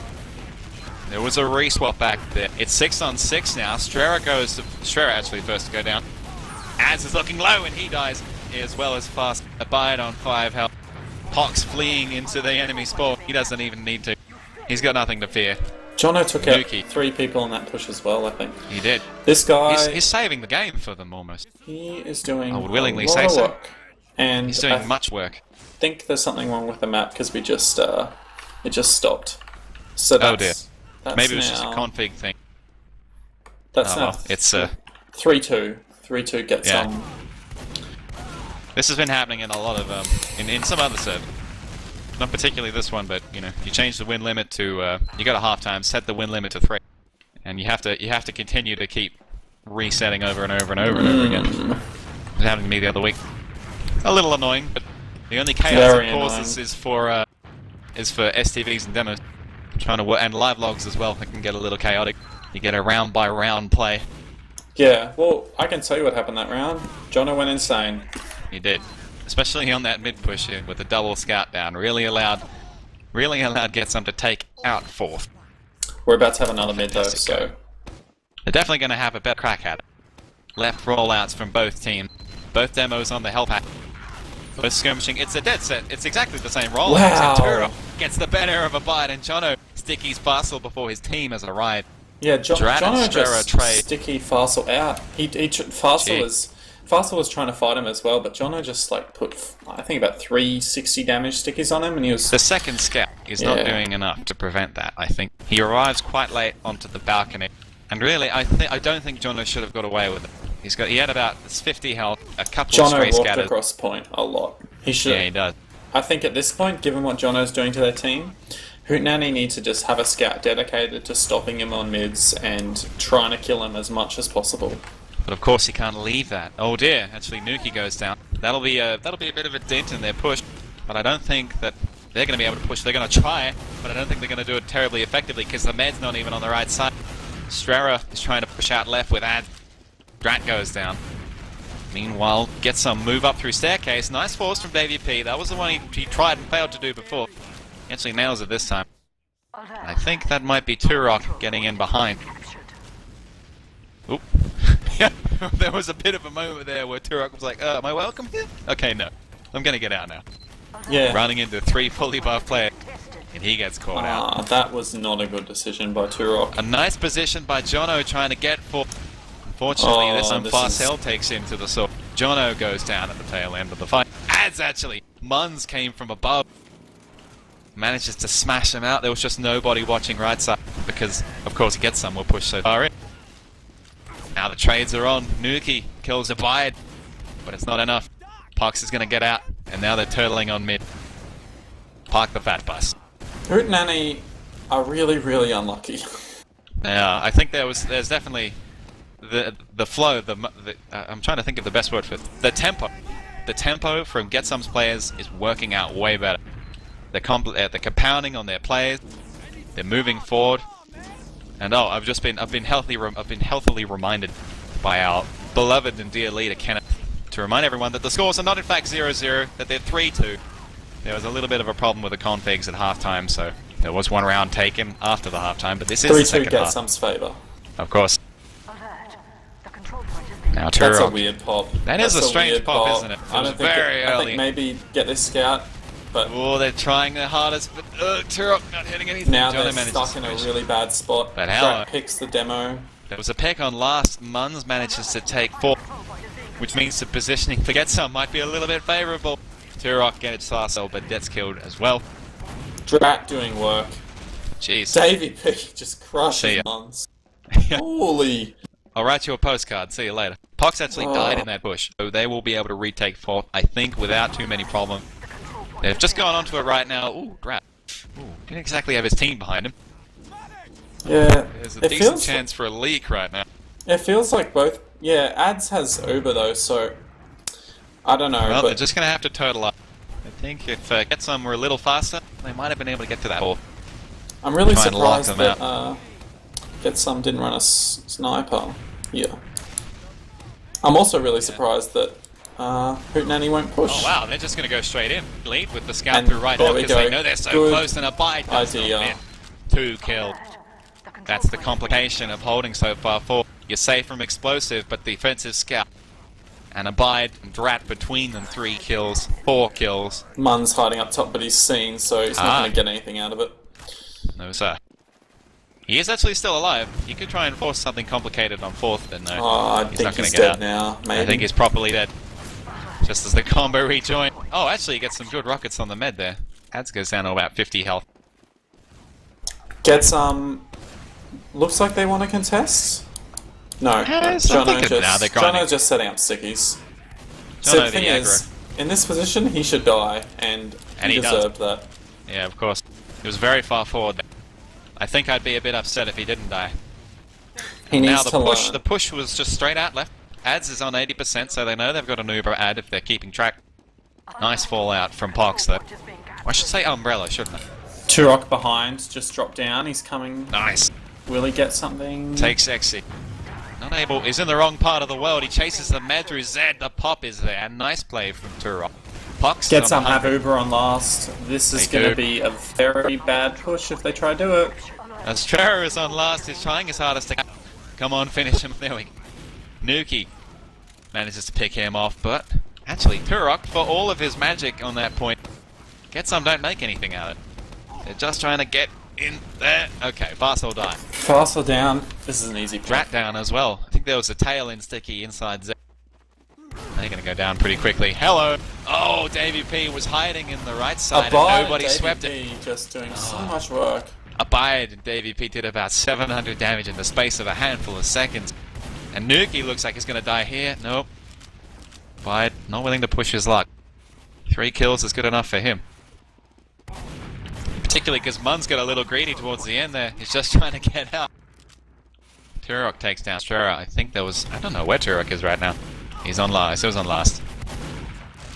There was a re-swap back there. It's 6 on 6 now. Strera actually first to go down. Az is looking low, and he dies as well as fast. Abide on 5 health. Pox fleeing into the enemy spawn. He doesn't even need to. He's got nothing to fear. Jono took out 3 people on that push as well, I think. He did. This guy... He's saving the game for them, almost. He is doing I would willingly a lot say of so. work. And He's doing much work. I think there's something wrong with the map, because we just... it just stopped. So that's, oh dear. That's Maybe it was now, just a config thing. That's now well, it's 3-2. 3-2 gets some... This has been happening in a lot of... in some other servers. Not particularly this one, but you know, you change the win limit to you got a half-time, set the win limit to 3, and you have to continue to keep resetting over and over and over and over again. It was happening to me the other week. A little annoying, but the only chaos, of course, is for STVs and demos. Trying to and live logs as well. It can get a little chaotic. You get a round by round play. Yeah, well, I can tell you what happened that round. Jono went insane. He did. Especially on that mid push here with the double scout down. Really allowed GTSOM to take out 4th. We're about to have another mid though, so... They're definitely going to have a better crack at it. Left rollouts from both teams. Both demos on the hell pack. Both skirmishing. It's a dead set. It's exactly the same rollout. Wow. Turo gets the better of a bite, and Jono stickies Farsal before his team has arrived. Yeah, Jono just trade. sticky Farsal out. Farsal was trying to fight him as well, but Jono just like put, I think, about 360 damage stickies on him, and he was... The second scout is not doing enough to prevent that, I think. He arrives quite late onto the balcony, and really, I don't think Jono should have got away with it. He had about 50 health, a couple of stray Jono scatters. walked across point a lot. He should. Yeah, he does. I think at this point, given what Jono's doing to their team, Hootenanny needs to just have a scout dedicated to stopping him on mids and trying to kill him as much as possible. But of course he can't leave that. Oh dear, actually Nuki goes down. That'll be a bit of a dent in their push, but I don't think that they're going to be able to push. They're going to try, but I don't think they're going to do it terribly effectively because the med's not even on the right side. Strera is trying to push out left with Ad. Drat goes down. Meanwhile, GTSOM move up through staircase. Nice force from DVP. That was the one he tried and failed to do before. He actually nails it this time. I think that might be Turok getting in behind. Oop. Yeah, there was a bit of a moment there where Turok was like, am I welcome here? Okay, no. I'm gonna get out now. Yeah. Running into 3 fully buffed players, and he gets caught out. That was not a good decision by Turok. A nice position by Jono trying to get for... Unfortunately, this time Fast Hell takes him to the sword. Jono goes down at the tail end of the fight. Ads actually! Muns came from above. Manages to smash him out. There was just nobody watching right side because, of course, GTSOM will push so far in. Now the trades are on. Nuki kills Abide, but it's not enough. Pox is going to get out, and now they're turtling on mid. Park the fat bus. Hootenanny are really, really unlucky. Yeah, I think there's definitely the flow. I'm trying to think of the best word for it. The tempo. The tempo from GTSOM's players is working out way better. They're compounding on their players. They're moving forward. And I've been healthily reminded by our beloved and dear leader Kenneth to remind everyone that the scores are not in fact 0-0, that they're 3-2. There was a little bit of a problem with the configs at halftime, so there was one round taken after the halftime, but this is the second half. 3-2 GTSOM's favour. Of course. Now Turok. That's a weird pop. That is a strange pop, isn't it? I think maybe get this scout, but... Oh, they're trying their hardest, but Turok not hitting anything. Now they're stuck in a really bad spot. But Drat picks the demo. There was a pick on last. Muns manages to take 4, which means the positioning for GTSOM might be a little bit favourable. Turok gets Farsal, but gets killed as well. Drat doing work. Jeez. Davey P just crushes Muns. Holy... I'll write you a postcard. See you later. Pox actually died in that push, so they will be able to retake 4th, I think, without too many problems. They've just gone onto it right now. Ooh, Drat. Ooh, didn't exactly have his team behind him. Yeah, There's a decent chance for a leak right now. It feels like both... Yeah, Ads has Uber though, so... I don't know, Well, but... they're just going to have to total up. I think if GTSOM were a little faster, they might have been able to get to that hole. I'm really surprised that GTSOM didn't run a sniper here. I'm also really surprised that Hootenanny won't push. Oh wow, they're just going to go straight in. Lead with the scout through right now because they know they're so close, and Abide does not win. 2 kills. That's the complication of holding so far forward. You're safe from explosive, but defensive scout. And Abide and Drat between them 3 kills, 4 kills. Mun's hiding up top, but he's seen, so he's not going to get anything out of it. No sir. He is actually still alive. He could try and force something complicated on 4th, but no. Oh, I think he's dead now, maybe. I think he's properly dead. Just as the combo rejoined. Oh, actually he gets some good rockets on the med there. Ads goes down to about 50 health. GTSOM... Looks like they want to contest? No, Jono's just setting up stickies. So the thing is, in this position, he should die, and he deserved that. Yeah, of course. He was very far forward. I think I'd be a bit upset if he didn't die. He needs to learn. The push was just straight out left. Ads is on 80%, so they know they've got an Uber ad if they're keeping track. Nice fallout from Pox, though. I should say Umbrella, shouldn't I? Turok behind, just dropped down. He's coming. Nice. Will he get something? Takes Exy. Not able. He's in the wrong part of the world. He chases the med through Z. The pop is there. Nice play from Turok. Pox gets some have Uber on last. This is going to be a very bad push if they try to do it. As Trevor is on last, he's trying his hardest to come on, finish him. There we go. Nuki manages to pick him off, but actually Turok, for all of his magic on that point, GTSOM don't make anything out of it. They're just trying to get in there. Okay, Varsal died. Varsal down. This is an easy pick. Rat down as well. I think there was a tail in sticky inside Z. They're going to go down pretty quickly. Hello! Oh, Davey P was hiding in the right side and nobody swept it. Just doing so much work. Abide and Davey P did about 700 damage in the space of a handful of seconds. And Nuki looks like he's going to die here. Nope. Abide, not willing to push his luck. 3 kills is good enough for him. Particularly because Mun's got a little greedy towards the end there. He's just trying to get out. Turok takes down Strera. I think there was... I don't know where Turok is right now. He's on last. He was on last.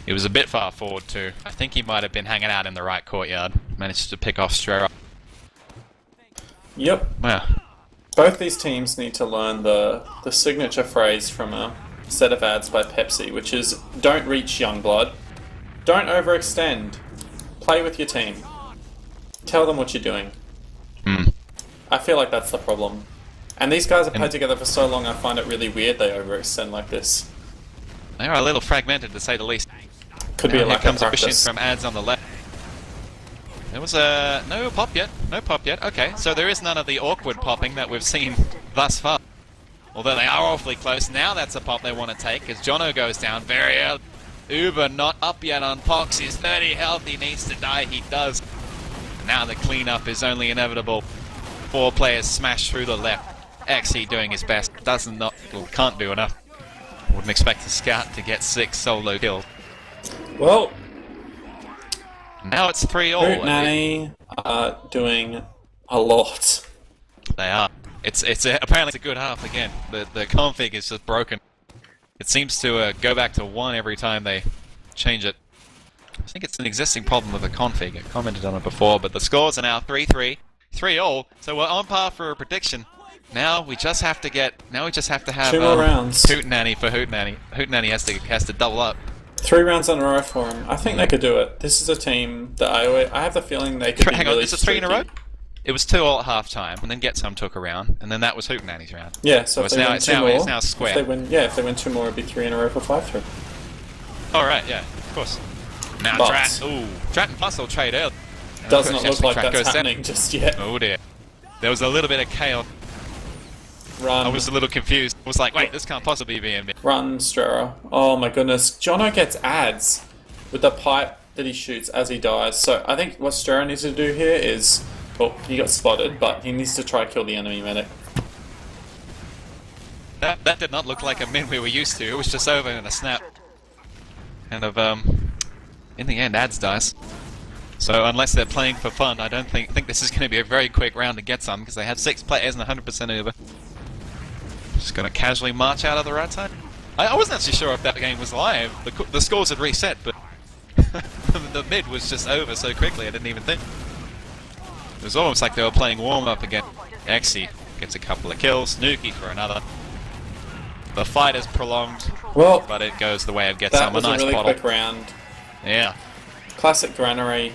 He was a bit far forward too. I think he might have been hanging out in the right courtyard. Managed to pick off Strera. Yep. Wow. Both these teams need to learn the signature phrase from a set of ads by Pepsi, which is, don't reach Youngblood. Don't overextend. Play with your team. Tell them what you're doing. I feel like that's the problem. And these guys have played together for so long, I find it really weird they overextend like this. They are a little fragmented, to say the least. Could be a lack of practice. Here comes a push in from ads on the left. There was no pop yet. No pop yet. Okay, so there is none of the awkward popping that we've seen thus far. Although they are awfully close. Now that's a pop they want to take, as Jono goes down very early. Uber not up yet on Pox. He's 30 health. He needs to die. He does. Now the cleanup is only inevitable. 4 players smash through the left. XE doing his best. Can't do enough. Wouldn't expect the scout to get 6 solo kills. Well, now it's 3-all. Hootenanny are doing a lot. They are. Apparently it's a good half again. The config is just broken. It seems to go back to 1 every time they change it. I think it's an existing problem with the config. I commented on it before, but the scores are now 3-3, 3-all. So we're on par for a prediction. Now we just have to have 2 more rounds. Hootenanny for Hootenanny. Hootenanny has to double up. 3 rounds in a row for him. I think they could do it. This is a team that I have the feeling they could be Hang really on, is it 3 in a row? It was 2 all at half time, and then GTSOM took a round, and then that was Hootenanny's round. Yeah, so it's now square. If they win 2 more, it'd be 3 in a row for 5-3. All right, yeah, of course. Now Drat and Plus will trade early. Does not look like that's happening just yet. Oh dear. There was a little bit of chaos. Run. I was a little confused. I was like, wait, this can't possibly be him. Run, Strera. Oh my goodness. Jono gets ads with the pipe that he shoots as he dies. So I think what Strera needs to do here is... Well, he got spotted, but he needs to try to kill the enemy medic. That did not look like a min we were used to. It was just over in a snap. And in the end, ads dies. So unless they're playing for fun, I don't think this is going to be a very quick round to get some, because they have 6 players and 100% Uber. Just going to casually march out of the right side. I wasn't actually sure if that game was live. The scores had reset, but the mid was just over so quickly I didn't even think. It was almost like they were playing warm-up again. Exy gets a couple of kills, Nuki for another. The fight is prolonged, well, but it goes the way of GTSOM. That was a nice a really bottle. quick round. Yeah. Classic Granary.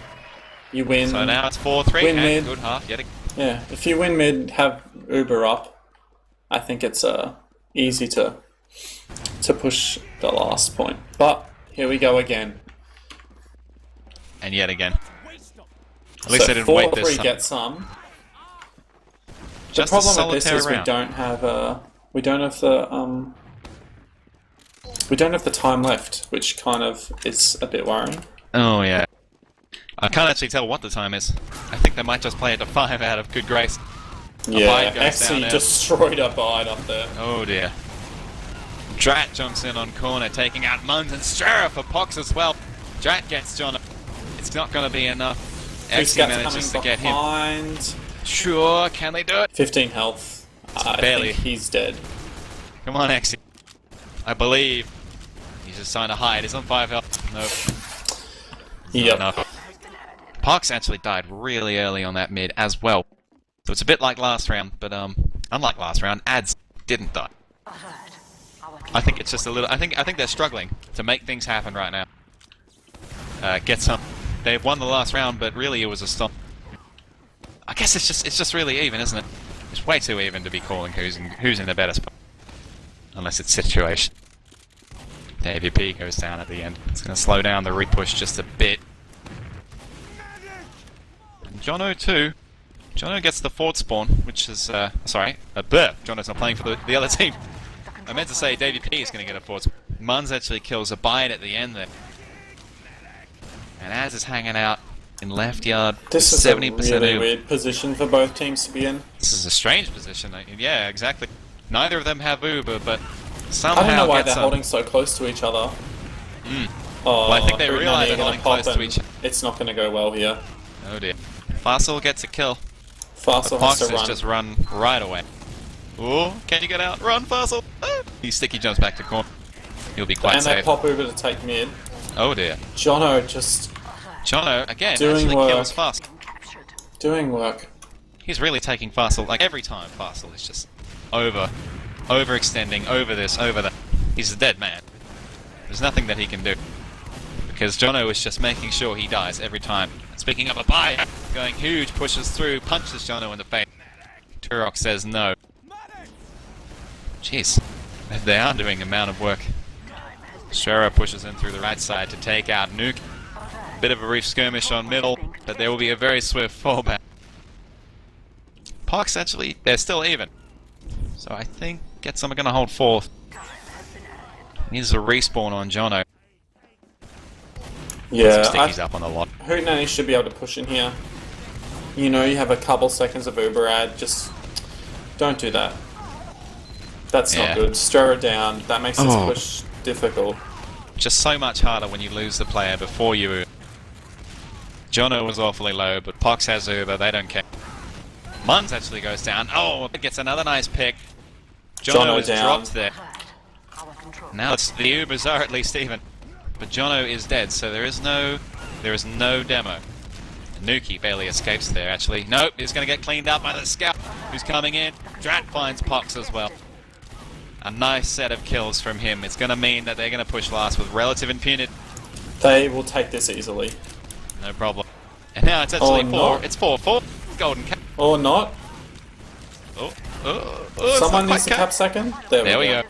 You win. So now it's 4-3 win and mid. good half yet again. Yeah, if you win mid, have Uber up, I think it's easy to push the last point. But here we go again. And yet again. At least they didn't wait this time. 4-3 GTSOM. The Just problem with this is round. we don't have the time left, which kind of is a bit worrying. Oh yeah. I can't actually tell what the time is. I think they might just play it to 5 out of good grace. Yeah, Exy destroyed a bite up there. Oh dear. Drat jumps in on corner, taking out Muns and Strara for Pox as well. Drat gets John. It's not going to be enough. Exy manages to get him. Sure, can they do it? 15 health. Barely. I think he's dead. Come on, Exy. I believe. He's just trying to hide. He's on 5 health. Nope. Yep. Pox actually died really early on that mid as well. So it's a bit like last round, but unlike last round, Ads didn't die. I think it's just a little. I think they're struggling to make things happen right now. GTSOM. They've won the last round, but really it was a stop. I guess it's just really even, isn't it? It's way too even to be calling who's in the better spot, unless it's situation. The AVP goes down at the end. It's going to slow down the repush just a bit. And Jono too. Jono gets the fort spawn, which is sorry, Jono's not playing for the other team. I meant to say Davey P is going to get a fort spawn. Muns actually kills a bite at the end there. And Az is hanging out in left yard. This is 70% a really weird position for both teams to be in. This is a strange position. Yeah, exactly. Neither of them have Uber, but somehow I don't know why they're GTSOM holding so close to each other. Well, I think they realize they're holding close to each other. It's not going to go well here. Oh dear. Farsal gets a kill. Farsal has to run. Just run right away. Ooh, can you get out? Run, Farsal! Ah! He sticky jumps back to corner. He'll be quite safe. And they pop Uber to take mid. Oh dear. Jono just... Jono, again, doing actually work. kills Farsal. Doing work. He's really taking Farsal, like every time Farsal is just overextending, over this, over that. He's a dead man. There's nothing that he can do. Because Jono is just making sure he dies every time. Speaking of a buy, going huge, pushes through, punches Jono in the face. Turok says no. Jeez, they are doing amount of work. Shara pushes in through the right side to take out Nuke. Bit of a reef skirmish on middle, but there will be a very swift fallback. Parks actually, they're still even. So I think GTSOM are going to hold fourth. Needs a respawn on Jono. Yeah, stickies up on the lot. Hootenanny should be able to push in here. You know, you have a couple seconds of Uber ad, just don't do that. That's not good. Stir it down. That makes this push difficult. Just so much harder when you lose the player before you. Jono was awfully low, but Pox has Uber, they don't care. Muns actually goes down. Oh, it gets another nice pick. Jono is dropped there. Now it's the Ubers are at least even. But Jono is dead, so there is no demo. Nuki barely escapes there, actually. Nope, he's going to get cleaned up by the scout who's coming in. Drat finds Pox as well. A nice set of kills from him. It's going to mean that they're going to push last with relative impunity. They will take this easily. No problem. And now it's actually It's 4-4. Golden cap. Or not. Someone needs to cap second. There we go.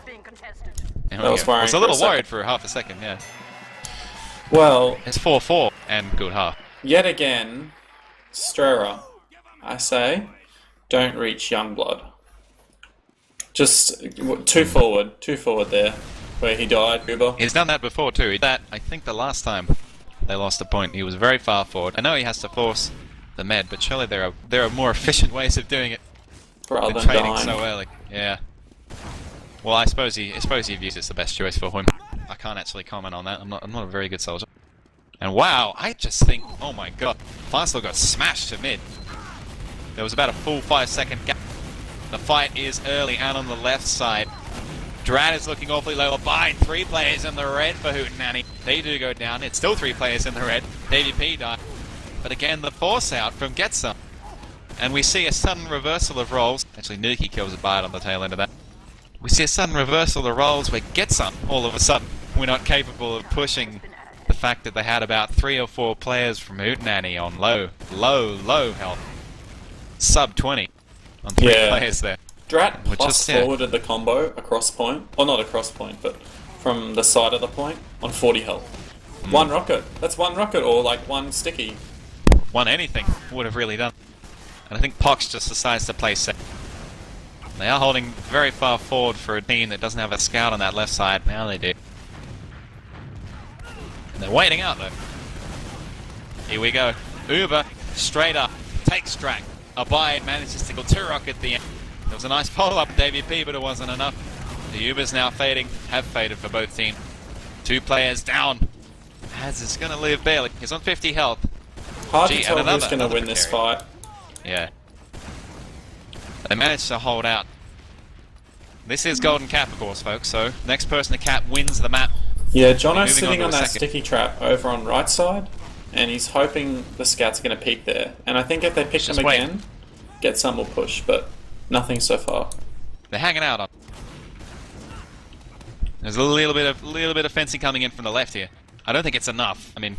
I was a little worried for half a second, yeah. Well, it's 4-4 and good half. Yet again, Strera, I say, don't reach Youngblood. Just too forward there, where he died, Uber. He's done that before too. I think the last time they lost a point, he was very far forward. I know he has to force the med, but surely there are more efficient ways of doing it rather than trading dying so early. Yeah. Well, I suppose he views it's the best choice for him. I can't actually comment on that. I'm not a very good soldier. And wow, I just think, oh my god, Farsal got smashed to mid. There was about a full 5-second gap. The fight is early and on the left side. Drat is looking awfully low. Abide, 3 players in the red for Hootenanny. They do go down. It's still 3 players in the red. DVP died. But again, the force out from GTSOM. And we see a sudden reversal of roles. Actually, Nuki kills Abide on the tail end of that. We see a sudden reversal of roles where GTSOM, all of a sudden, we're not capable of pushing the fact that they had about 3 or 4 players from Hootenanny on low health. Sub 20 on 3 players there. Drat plus forwarded the combo across point, or not across point, but from the side of the point on 40 health. 1 rocket. That's 1 rocket, or like 1 sticky. 1 anything would have really done. And I think Pox just decides to play safe. They are holding very far forward for a team that doesn't have a scout on that left side. Now they do. And they're waiting out though. Here we go. Uber straight up takes track. Abide manages to kill Turok at the end. There was a nice follow-up with DVP, but it wasn't enough. The Ubers now fading, have faded for both teams. 2 players down. Az is going to live barely. He's on 50 health. Hard to tell who's going to win this fight. Yeah. They managed to hold out. This is Golden Cap, of course, folks, so next person to cap wins the map. Yeah, Jono's sitting on that sticky trap over on right side, and he's hoping the scouts are going to peek there. And I think if they pick them again, GTSOM will push, but nothing so far. They're hanging out on. There's a little bit of fencing coming in from the left here. I don't think it's enough. I mean,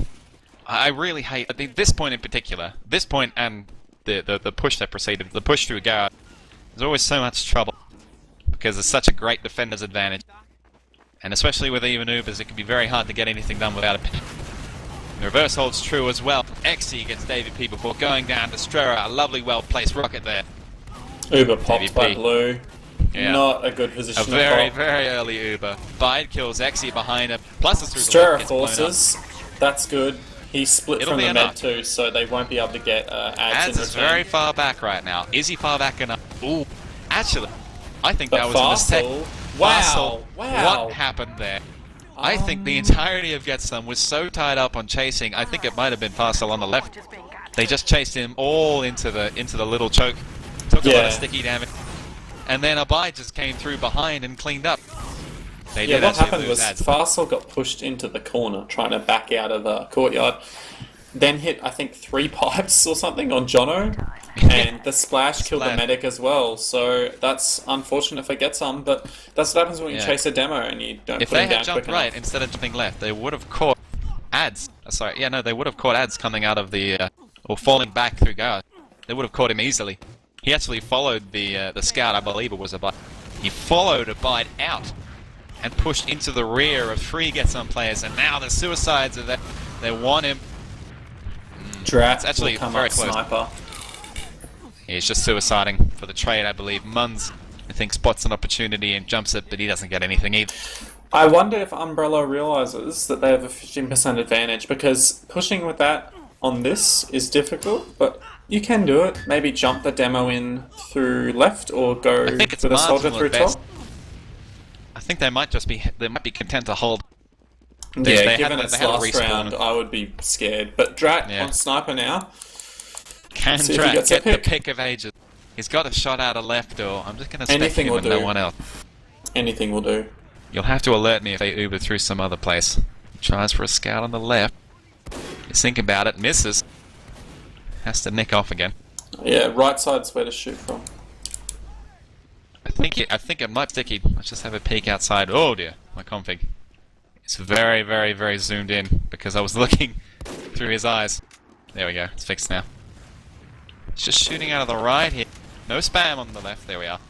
I really hate this point in particular. This point and the push that preceded, the push through guard. There's always so much trouble because there's such a great defender's advantage, and especially with even Ubers, it can be very hard to get anything done without a pick. The reverse holds true as well. XE gets DVP before going down to Strera. A lovely, well-placed rocket there. Uber popped by Blue. Yeah. Not a good position. A very early Uber. Bide kills XE behind him. Plus it's through Strera the forces. That's good. He split from the med too, so they won't be able to get ads in return. Is very far back right now. Is he far back enough? Ooh, actually, I think that was a mistake. Wow. What happened there? I think the entirety of GTSOM was so tied up on chasing. I think it might have been Farsal on the left. They just chased him all into the little choke. Took a lot of sticky damage, and then Abide just came through behind and cleaned up. They did what happened was Farsal got pushed into the corner trying to back out of the courtyard, then hit I think 3 pipes or something on Jono, and the splash killed the medic as well. So that's unfortunate for GTSOM, but that's what happens when you chase a demo and you don't put him down quick enough. If they had jumped right instead of jumping left, they would have caught ads. They would have caught ads coming out of the or falling back through guard. They would have caught him easily. He actually followed the scout, I believe it was Abide. He followed Abide out and pushed into the rear of 3 GTSOM players, and now the suicides are there. They want him. Drat actually very close. Sniper. He's just suiciding for the trade, I believe. Munz, I think, spots an opportunity and jumps it, but he doesn't get anything either. I wonder if Umbrella realizes that they have a 15% advantage, because pushing with that on this is difficult, but you can do it. Maybe jump the demo in through left, or go with a soldier through top. I think they might be content to hold. Yeah, given its last round, I would be scared. But Drat on sniper now. Can Drat get the pick of ages? He's got a shot out of left door. I'm just going to spec him and no one else. Anything will do. You'll have to alert me if they Uber through some other place. He tries for a scout on the left. He's thinking about it, misses. Has to nick off again. Yeah, right side's where to shoot from. I think it might sticky. Let's just have a peek outside. Oh dear, my config. It's very zoomed in because I was looking through his eyes. There we go, it's fixed now. It's just shooting out of the right here. No spam on the left, there we are.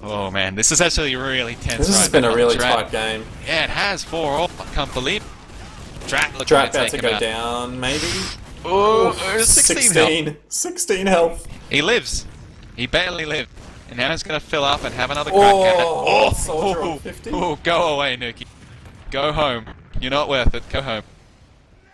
Oh man, this is actually really tense. This has been a really tight game. Yeah, it has 4-all. I can't believe. Drat about to go down, maybe? Oh, 16 health. 16 health. He lives. He barely lived. And now he's going to fill up and have another crack at it. Oh, soldier on 50. Oh, go away, Nuki. Go home. You're not worth it. Go home.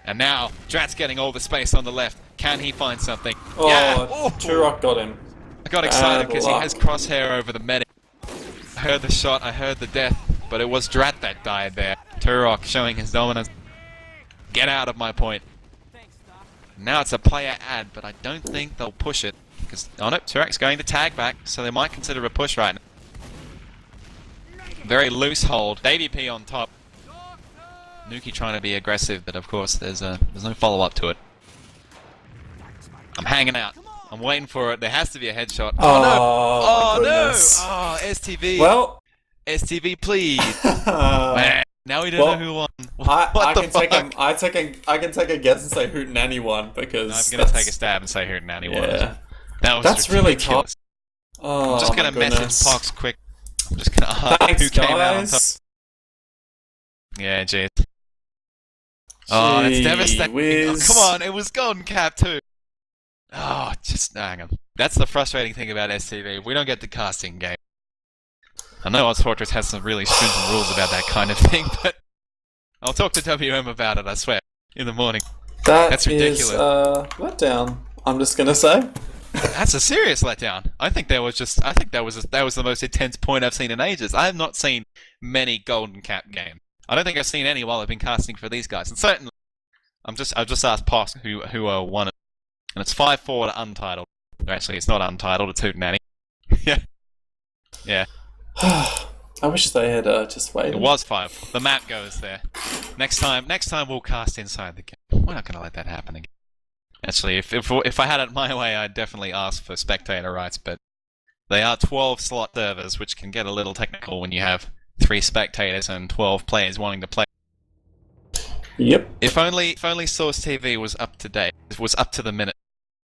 And now, Drat's getting all the space on the left. Can he find something? Oh, yeah. Turok got him. I got excited because he has crosshair over the medic. I heard the shot, I heard the death, but it was Drat that died there. Turok showing his dominance. Get out of my point. Now it's a player ad, but I don't think they'll push it. Because, oh no, Turak's going to tag back, so they might consider a push right now. Very loose hold. Davey P on top. Nuki trying to be aggressive, but of course there's no follow-up to it. I'm hanging out. I'm waiting for it. There has to be a headshot. Oh no! Oh no! Oh, STV. Well, STV, please. Man, now we don't know who won. I can take a guess and say Hootenanny won because I'm gonna take a stab and say Hootenanny won. That's really tough. Oh, I'm just gonna message Pox quick. I'm just gonna ask who came out on top. Yeah, jeez. Oh, that's devastating. Oh, come on, it was Golden Cap too. Oh, just hang on. That's the frustrating thing about STV. We don't get the casting game. I know Oz Fortress has some really stringent rules about that kind of thing, but I'll talk to WM about it, I swear, in the morning. That's ridiculous. Letdown, I'm just gonna say. That's a serious letdown. I think that was the most intense point I've seen in ages. I have not seen many Golden Cap games. I don't think I've seen any while I've been casting for these guys. And certainly, I've just asked Pox who won it, and it's 5-4 to Untitled. Actually, it's not Untitled. It's Hootenanny. Yeah, yeah. I wish they had just waited. It was 5. The map goes there. Next time we'll cast inside the game. We're not gonna let that happen again. Actually, if I had it my way, I'd definitely ask for spectator rights, but they are 12-slot servers, which can get a little technical when you have 3 spectators and 12 players wanting to play. Yep. If only Source TV was up to date. It was up to the minute.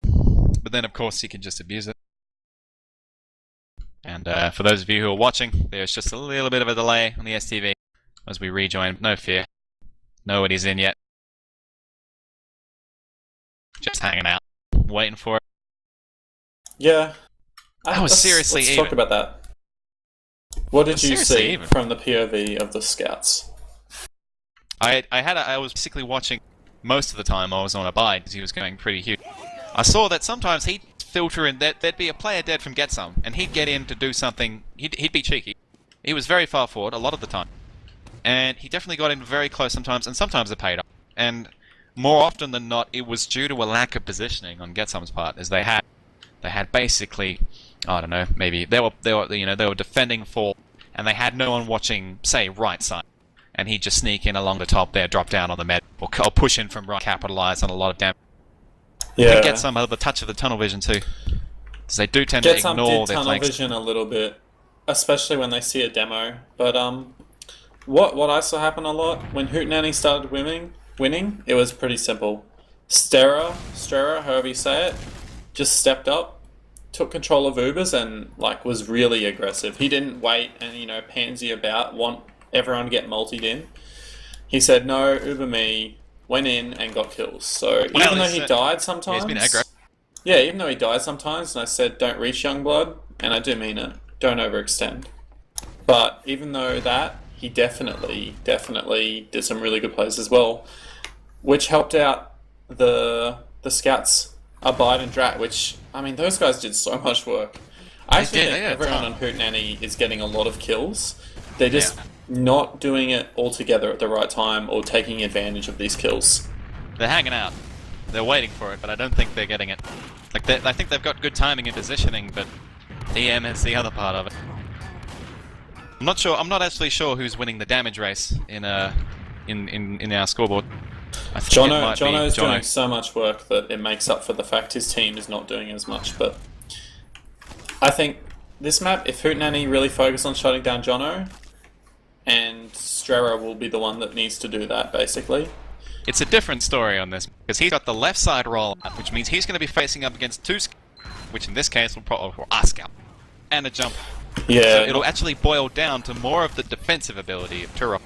But then, of course, you can just abuse it. And for those of you who are watching, there's just a little bit of a delay on the STV as we rejoin. No fear. Nobody's in yet. Just hanging out, waiting for it. Yeah. Let's talk about that. What did you see from the POV of the scouts? I was basically watching most of the time. I was on a buy because he was going pretty huge. I saw that sometimes he'd filter in that there'd be a player dead from GTSOM, and he'd get in to do something. He'd be cheeky. He was very far forward a lot of the time, and he definitely got in very close sometimes, and sometimes it paid off. And more often than not, it was due to a lack of positioning on GTSOM's part, as they had basically, I don't know, maybe they were defending full, and they had no one watching, say, right side, and he'd just sneak in along the top there, drop down on the med, or push in from right, capitalize on a lot of damage. Yeah. Get some of the touch of the tunnel vision too, because they do tend to ignore their tunnel vision a little bit, especially when they see a demo. But what I saw happen a lot when Hootenanny started winning, it was pretty simple. Stera, however you say it, just stepped up, took control of Ubers, and was really aggressive. He didn't wait and pansy about, want everyone to get multied in. He said, "No, Uber me." Went in and got kills. So even though he died sometimes, he's been aggro. Yeah, even though he died sometimes, and I said, "Don't reach Youngblood," and I do mean it. Don't overextend. But even though that, he definitely did some really good plays as well, which helped out the scouts Abide and Drat. Which those guys did so much work. I actually think everyone on Hootenanny is getting a lot of kills. They're just not doing it all together at the right time or taking advantage of these kills. They're hanging out. They're waiting for it, but I don't think they're getting it. I think they've got good timing and positioning, but DM is the other part of it. I'm not sure. I'm not actually sure who's winning the damage race in our scoreboard. Jono's doing so much work that it makes up for the fact his team is not doing as much. But I think this map, if Hootenanny really focus on shutting down Jono, and Strera will be the one that needs to do that, basically. It's a different story on this, because he's got the left side roll, which means he's going to be facing up against 2 scouts, which in this case will probably a scout, and a jump. Yeah. So it'll actually boil down to more of the defensive ability of Turok,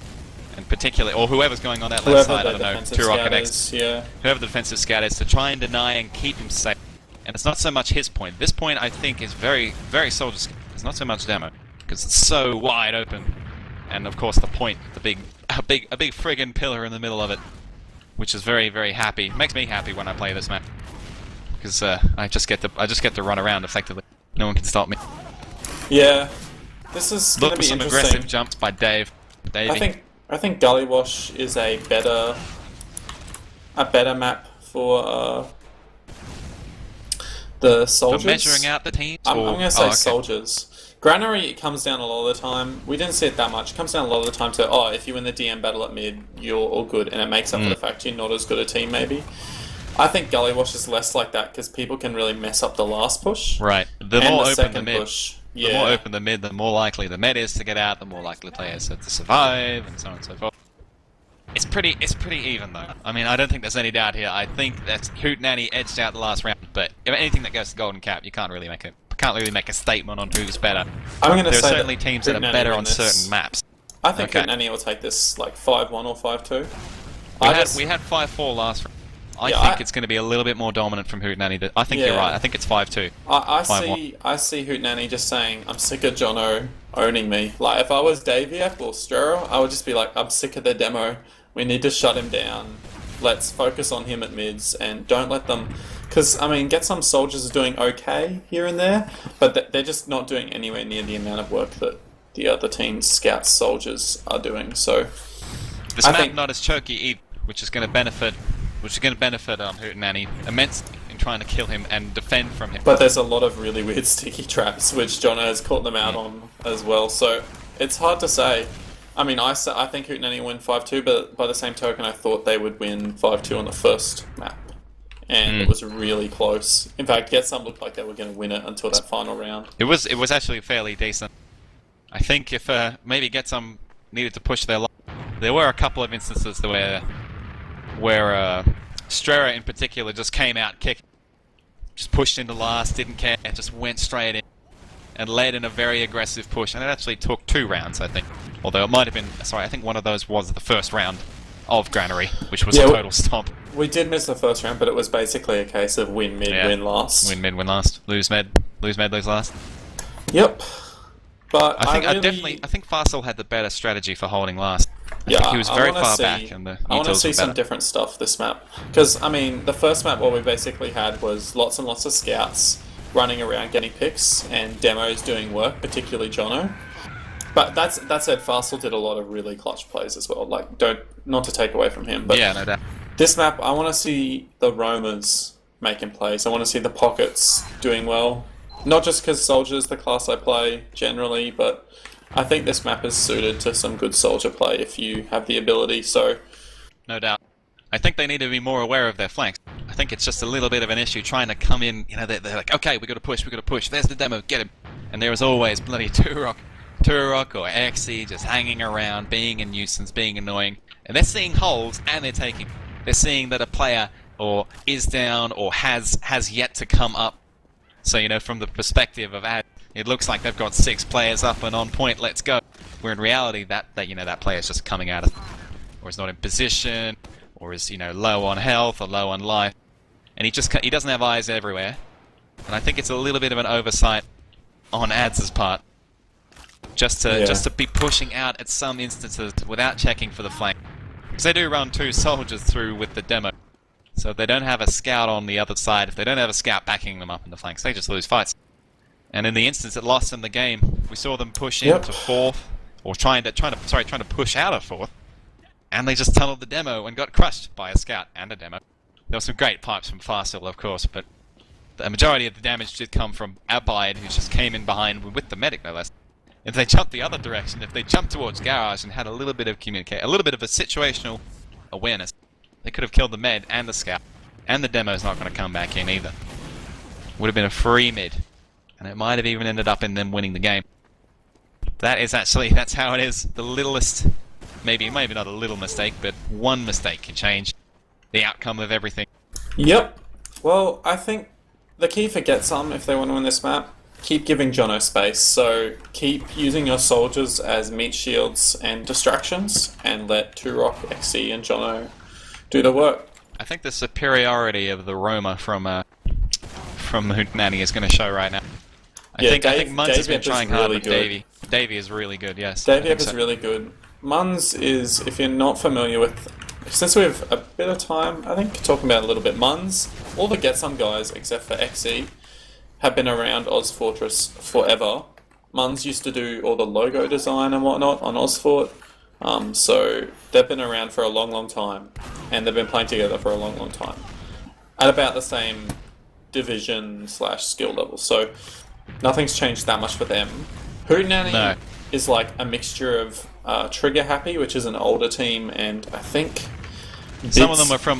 in particular, or whoever's going on that left side, I don't know, Turok and X. Yeah. Whoever the defensive scout is, to try and deny and keep him safe. And it's not so much his point. This point, I think, is very, very soldier scout. It's not so much demo, because it's so wide open. And of course the point, a big friggin' pillar in the middle of it, which is very, very happy. Makes me happy when I play this map, because I just get to run around effectively. No one can stop me. Yeah, this is going to be some interesting. Aggressive jumps by Davey. I think Gullywash is a better a better map for the soldiers. For measuring out the teams? I'm going to say soldiers. Granary, it comes down a lot of the time. We didn't see it that much. It comes down a lot of the time to, if you win the DM battle at mid, you're all good, and it makes up for the fact you're not as good a team, maybe. I think Gully Wash is less like that, because people can really mess up the last push. Right. The more open the mid, the more open the mid, the more likely the med is to get out, the more likely players are to survive, and so on and so forth. It's pretty even, though. I mean, I don't think there's any doubt here. I think that Hootenanny edged out the last round, but if anything that goes to Golden Cap, you can't really make a statement on who's better. There are certainly teams that are better on certain maps. I think Hootenanny will take this like 5-1 or 5-2. We had 5-4 last round. I think it's going to be a little bit more dominant from Hootenanny. I think you're right. I think it's 5-2. I see Hootenanny just saying, I'm sick of Jono owning me. Like, if I was Daviak or Strera, I would just be like, I'm sick of their demo. We need to shut him down. Let's focus on him at mids and don't let them... Because, I mean, GTSOM soldiers are doing okay here and there, but they're just not doing anywhere near the amount of work that the other team's scouts soldiers are doing. So, this map not as choky either, which is going to benefit Hootenanny immensely in trying to kill him and defend from him. But there's a lot of really weird sticky traps, which Jono has caught them out on as well. So it's hard to say. I mean, I think Hootenanny win 5-2, but by the same token, I thought they would win 5-2 on the first map. And it was really close. In fact, GTSOM looked like they were going to win it until that final round. It was actually fairly decent. I think if maybe GTSOM needed to push their line, there were a couple of instances where Strera in particular just came out kicking, just pushed into last, didn't care, just went straight in, and led in a very aggressive push, and it actually took 2 rounds, I think. Although it might have been, I think one of those was the first round of Granary, which was a total stomp. We did miss the first round, but it was basically a case of win mid, win last. Win mid, win last. Lose mid, lose last. Yep. But I think Farsal had the better strategy for holding last. I think he was very far back, and the I want to see some different stuff this map, because I mean, the first map what we basically had was lots and lots of scouts running around getting picks and demos doing work, particularly Jono. But that said, Farsal did a lot of really clutch plays as well. Like, not to take away from him, but yeah, no doubt. This map, I want to see the roamers making plays. I want to see the pockets doing well. Not just because Soldier is the class I play generally, but I think this map is suited to some good Soldier play if you have the ability, so... No doubt. I think they need to be more aware of their flanks. I think it's just a little bit of an issue trying to come in, they're like, okay, we got to push, there's the demo, get him. And there is always bloody Turok or XE just hanging around, being a nuisance, being annoying. And they're seeing holes, and they're taking... They're seeing that a player or is down or has yet to come up. So, from the perspective of ad, it looks like they've got 6 players up and on point, let's go. Where in reality, that player's just coming out of... Or is not in position, or is, low on health or low on life. And he doesn't have eyes everywhere. And I think it's a little bit of an oversight on Ads' part. Just to be pushing out at some instances without checking for the flank. Because they do run 2 soldiers through with the demo. So if they don't have a scout on the other side, if they don't have a scout backing them up in the flanks, they just lose fights. And in the instance it lost them the game, we saw them push into 4th, or trying to push out of 4th, and they just tunneled the demo and got crushed by a scout and a demo. There were some great pipes from Farsil, of course, but the majority of the damage did come from Abide, who just came in behind with the medic, no less. If they jumped the other direction, if they jumped towards Garage and had a little bit of a little bit of a situational awareness, they could have killed the med and the scout, and the demo's not going to come back in either. Would have been a free mid, and it might have even ended up in them winning the game. That's how it is. The littlest, maybe not a little mistake, but one mistake can change the outcome of everything. Yep. Well, I think the key for GTSOM, if they want to win this map, keep giving Jono space. So keep using your soldiers as meat shields and distractions, and let Turok, XE, and Jono do the work. I think the superiority of the Roma from Hootenanny is going to show right now. I think Munz has been trying hard with Davey. Davey is really good, yes. Davey is really good. Munz is, if you're not familiar with... Since we have a bit of time, I think, talking about it a little bit, Munz, all the GTSOM guys, except for XE, have been around Oz Fortress forever. Munz used to do all the logo design and whatnot on Ozfort. So they've been around for a long, long time, and they've been playing together for a long, long time, at about the same division / skill level. So nothing's changed that much for them. Hootenanny is like a mixture of Trigger Happy, which is an older team, and I think some of them are from